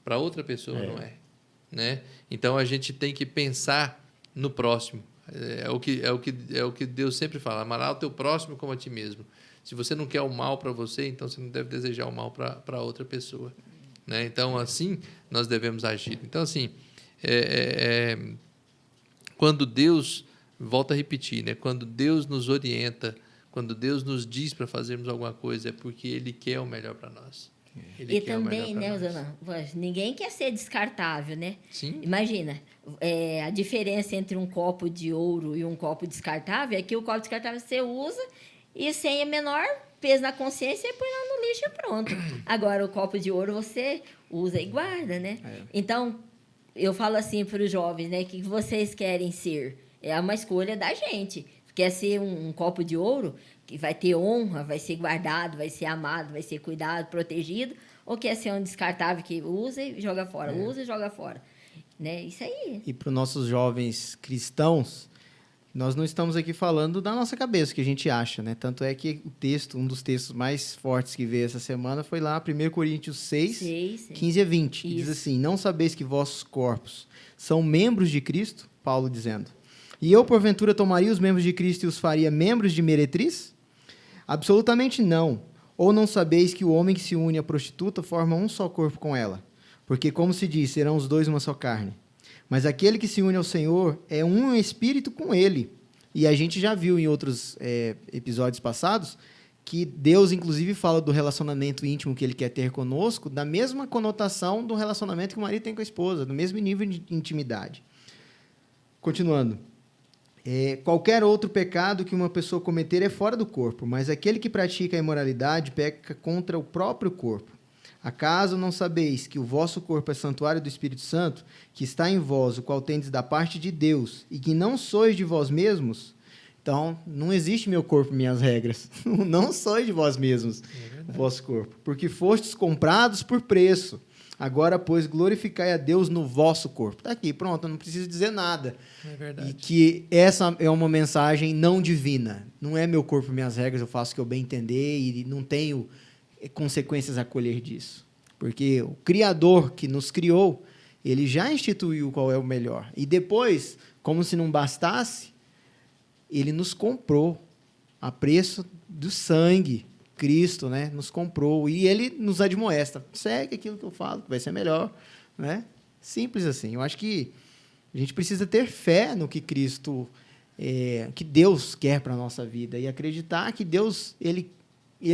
[SPEAKER 2] para outra pessoa não é, né? Então a gente tem que pensar no próximo. É o que Deus sempre fala, amará o teu próximo como a ti mesmo. Se você não quer o mal para você, então você não deve desejar o mal para outra pessoa, né? Então assim nós devemos agir. Então assim, quando Deus, volta a repetir, né? Quando Deus nos orienta, quando Deus nos diz para fazermos alguma coisa, é porque Ele quer o melhor para nós.
[SPEAKER 3] E também, né, Osana, ninguém quer ser descartável, né?
[SPEAKER 2] Sim.
[SPEAKER 3] Imagina, a diferença entre um copo de ouro e um copo descartável é que o copo descartável você usa e sem a menor peso na consciência, você põe lá no lixo e pronto. Agora, o copo de ouro você usa e guarda, né? Então, eu falo assim para os jovens, né, que vocês querem ser? É uma escolha da gente. Quer ser um copo de ouro, que vai ter honra, vai ser guardado, vai ser amado, vai ser cuidado, protegido, ou quer ser um descartável que usa e joga fora, usa e joga fora. Né? Isso aí.
[SPEAKER 1] E para os nossos jovens cristãos, nós não estamos aqui falando da nossa cabeça, o que a gente acha, né? Tanto é que o texto, um dos textos mais fortes que veio essa semana foi lá, 1 Coríntios 6, 15 a 20. Que diz assim, não sabeis que vossos corpos são membros de Cristo? Paulo dizendo. E eu, porventura, tomaria os membros de Cristo e os faria membros de meretriz? Absolutamente não. Ou não sabeis que o homem que se une à prostituta forma um só corpo com ela? Porque, como se diz, serão os dois uma só carne. Mas aquele que se une ao Senhor é um espírito com ele. E a gente já viu em outros episódios passados que Deus, inclusive, fala do relacionamento íntimo que ele quer ter conosco, da mesma conotação do relacionamento que o marido tem com a esposa, do mesmo nível de intimidade. Continuando. Qualquer outro pecado que uma pessoa cometer é fora do corpo, mas aquele que pratica a imoralidade peca contra o próprio corpo. Acaso não sabeis que o vosso corpo é santuário do Espírito Santo, que está em vós, o qual tendes da parte de Deus, e que não sois de vós mesmos? Então, não existe meu corpo, minhas regras. Não sois de vós mesmos, o vosso corpo. Porque fostes comprados por preço. Agora, pois, glorificai a Deus no vosso corpo. Está aqui, pronto, eu não preciso dizer nada.
[SPEAKER 2] É verdade.
[SPEAKER 1] E que essa é uma mensagem não divina. Não é meu corpo, minhas regras, eu faço o que eu bem entender e não tenho consequências a colher disso. Porque o Criador que nos criou, ele já instituiu qual é o melhor. E depois, como se não bastasse, ele nos comprou a preço do sangue. Cristo, né, nos comprou. E ele nos admoesta. Segue aquilo que eu falo, que vai ser melhor. Né? Simples assim. Eu acho que a gente precisa ter fé no que Cristo, que Deus quer para a nossa vida. E acreditar que Deus, ele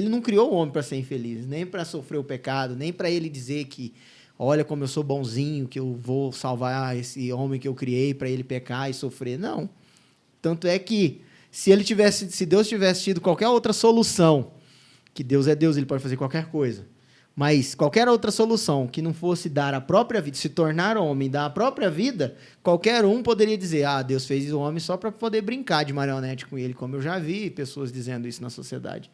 [SPEAKER 1] não criou o homem para ser infeliz, nem para sofrer o pecado, nem para ele dizer que, olha como eu sou bonzinho, que eu vou salvar esse homem que eu criei para ele pecar e sofrer. Não. Tanto é que, se Deus tivesse tido qualquer outra solução, que Deus é Deus, ele pode fazer qualquer coisa, mas qualquer outra solução que não fosse dar a própria vida, se tornar homem, dar a própria vida, qualquer um poderia dizer, Deus fez o homem só para poder brincar de marionete com ele, como eu já vi pessoas dizendo isso na sociedade.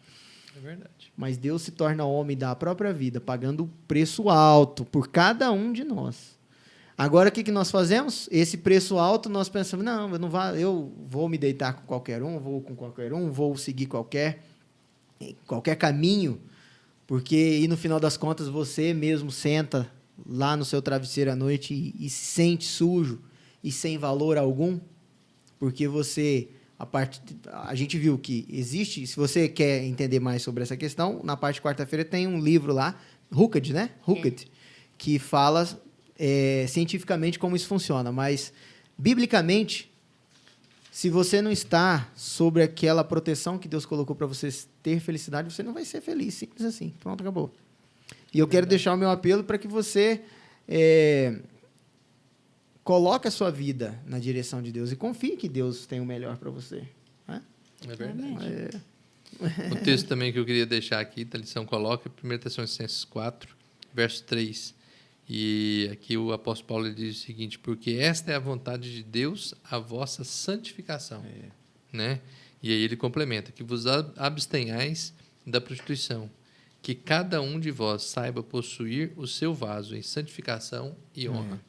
[SPEAKER 2] É verdade.
[SPEAKER 1] Mas Deus se torna homem da própria vida, pagando um preço alto por cada um de nós. Agora, o que nós fazemos? Esse preço alto, nós pensamos, não, eu vou me deitar com qualquer um, vou seguir qualquer caminho, porque, e no final das contas, você mesmo senta lá no seu travesseiro à noite e se sente sujo e sem valor algum, porque a gente viu que existe, se você quer entender mais sobre essa questão, na parte de quarta-feira tem um livro lá, Hooked, né? Hooked, que fala cientificamente como isso funciona, mas biblicamente, se você não está sobre aquela proteção que Deus colocou para você ter felicidade, você não vai ser feliz, simples assim, pronto, acabou. E eu quero deixar o meu apelo para que você coloque a sua vida na direção de Deus e confie que Deus tem o melhor para você. Né?
[SPEAKER 2] É verdade. O texto também que eu queria deixar aqui, da lição coloca, 1 Tessalonicenses 4, verso 3. E aqui o apóstolo Paulo ele diz o seguinte, porque esta é a vontade de Deus, a vossa santificação. Né? E aí ele complementa, que vos abstenhais da prostituição, que cada um de vós saiba possuir o seu vaso em santificação e honra.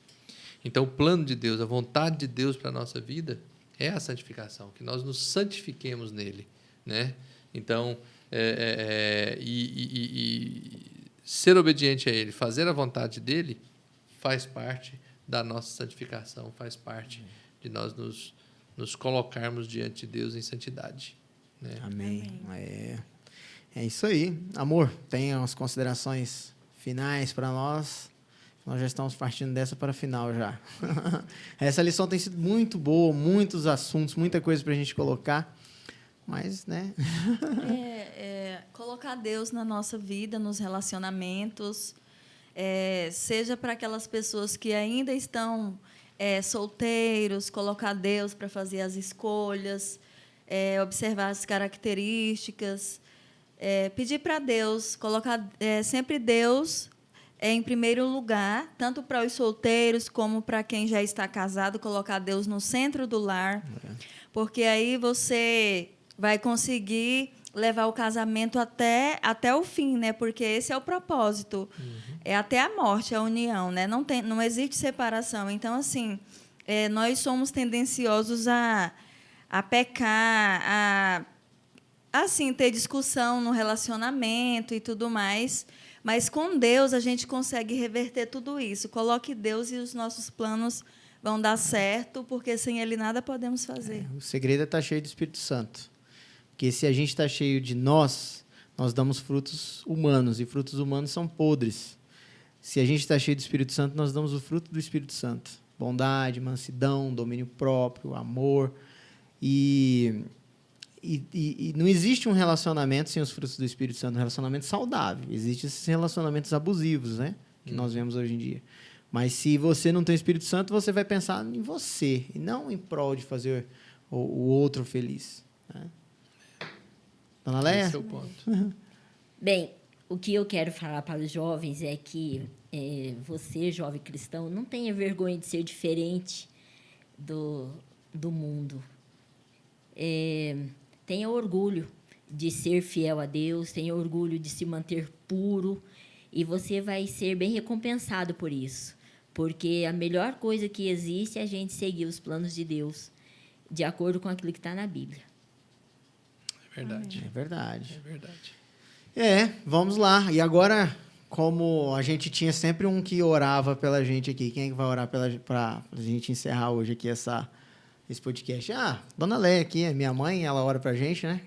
[SPEAKER 2] Então, o plano de Deus, a vontade de Deus para a nossa vida é a santificação, que nós nos santifiquemos nele. Né? Então, ser obediente a ele, fazer a vontade dele, faz parte da nossa santificação, faz parte de nós nos colocarmos diante de Deus em santidade. Né?
[SPEAKER 1] Amém. É isso aí. Amor, tem umas considerações finais para nós. Nós já estamos partindo dessa para a final já. Essa lição tem sido muito boa, muitos assuntos, muita coisa para a gente colocar. Mas, né?
[SPEAKER 4] Colocar Deus na nossa vida, nos relacionamentos, seja para aquelas pessoas que ainda estão solteiros, colocar Deus para fazer as escolhas, observar as características, pedir para Deus, colocar sempre Deus em primeiro lugar, tanto para os solteiros como para quem já está casado, colocar Deus no centro do lar, porque aí você vai conseguir levar o casamento até o fim, né? Porque esse é o propósito. É até a morte, a união, né? Não existe separação. Então, assim, nós somos tendenciosos a pecar, assim, ter discussão no relacionamento e tudo mais. Mas com Deus a gente consegue reverter tudo isso. Coloque Deus e os nossos planos vão dar certo, porque sem Ele nada podemos fazer.
[SPEAKER 1] O segredo é estar cheio do Espírito Santo. Porque se a gente está cheio de nós damos frutos humanos, e frutos humanos são podres. Se a gente está cheio do Espírito Santo, nós damos o fruto do Espírito Santo. Bondade, mansidão, domínio próprio, amor. E não existe um relacionamento sem os frutos do Espírito Santo, um relacionamento saudável. Existem esses relacionamentos abusivos, né? Que nós vemos hoje em dia. Mas se você não tem o Espírito Santo, você vai pensar em você, e não em prol de fazer o outro feliz. Né? Dona Leia?
[SPEAKER 2] Esse é o ponto.
[SPEAKER 3] Bem, o que eu quero falar para os jovens é que você, jovem cristão, não tenha vergonha de ser diferente do mundo. Tenha orgulho de ser fiel a Deus, tenha orgulho de se manter puro, e você vai ser bem recompensado por isso. Porque a melhor coisa que existe é a gente seguir os planos de Deus de acordo com aquilo que está na Bíblia.
[SPEAKER 2] É verdade.
[SPEAKER 1] É verdade.
[SPEAKER 2] É verdade.
[SPEAKER 1] Vamos lá. E agora, como a gente tinha sempre um que orava pela gente aqui, quem é que vai orar para a gente encerrar hoje aqui esse podcast? Dona Leia aqui, minha mãe, ela ora pra gente, né?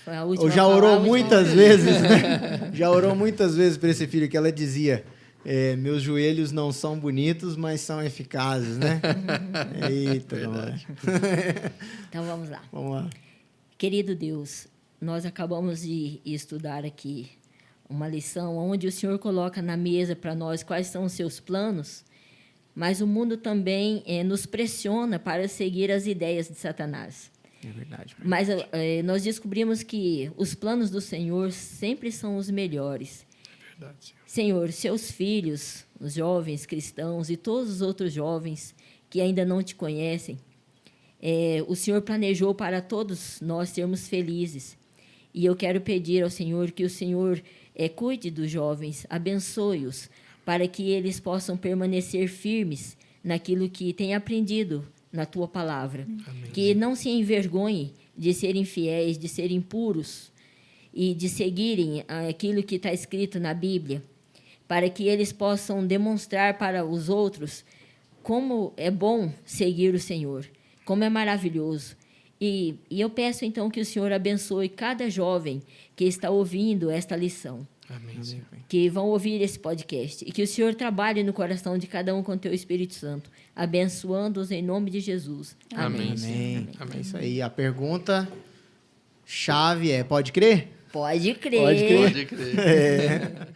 [SPEAKER 3] Foi a última
[SPEAKER 1] já orou muitas vezes, né? Já orou muitas vezes para esse filho, que ela dizia, meus joelhos não são bonitos, mas são eficazes, né? Eita,
[SPEAKER 2] Verdade.
[SPEAKER 3] Então, vamos lá.
[SPEAKER 1] Vamos lá.
[SPEAKER 3] Querido Deus, nós acabamos de estudar aqui uma lição onde o Senhor coloca na mesa para nós quais são os seus planos, mas o mundo também nos pressiona para seguir as ideias de Satanás.
[SPEAKER 1] É verdade.
[SPEAKER 3] Mas nós descobrimos que os planos do Senhor sempre são os melhores.
[SPEAKER 2] É verdade, Senhor.
[SPEAKER 3] Senhor, seus filhos, os jovens cristãos e todos os outros jovens que ainda não te conhecem, o Senhor planejou para todos nós sermos felizes. E eu quero pedir ao Senhor que o Senhor cuide dos jovens, abençoe-os, para que eles possam permanecer firmes naquilo que têm aprendido na Tua palavra.
[SPEAKER 2] Amém.
[SPEAKER 3] Que não se envergonhem de serem fiéis, de serem puros e de seguirem aquilo que está escrito na Bíblia, para que eles possam demonstrar para os outros como é bom seguir o Senhor, como é maravilhoso. E eu peço, então, que o Senhor abençoe cada jovem que está ouvindo esta lição,
[SPEAKER 2] Amém, Senhor.
[SPEAKER 3] que vão ouvir esse podcast, e que o Senhor trabalhe no coração de cada um com o Teu Espírito Santo, abençoando-os em nome de Jesus.
[SPEAKER 2] Amém.
[SPEAKER 1] Amém.
[SPEAKER 2] Amém.
[SPEAKER 1] É isso aí. A pergunta chave pode crer?
[SPEAKER 3] Pode crer.
[SPEAKER 1] Pode crer.
[SPEAKER 2] Pode crer.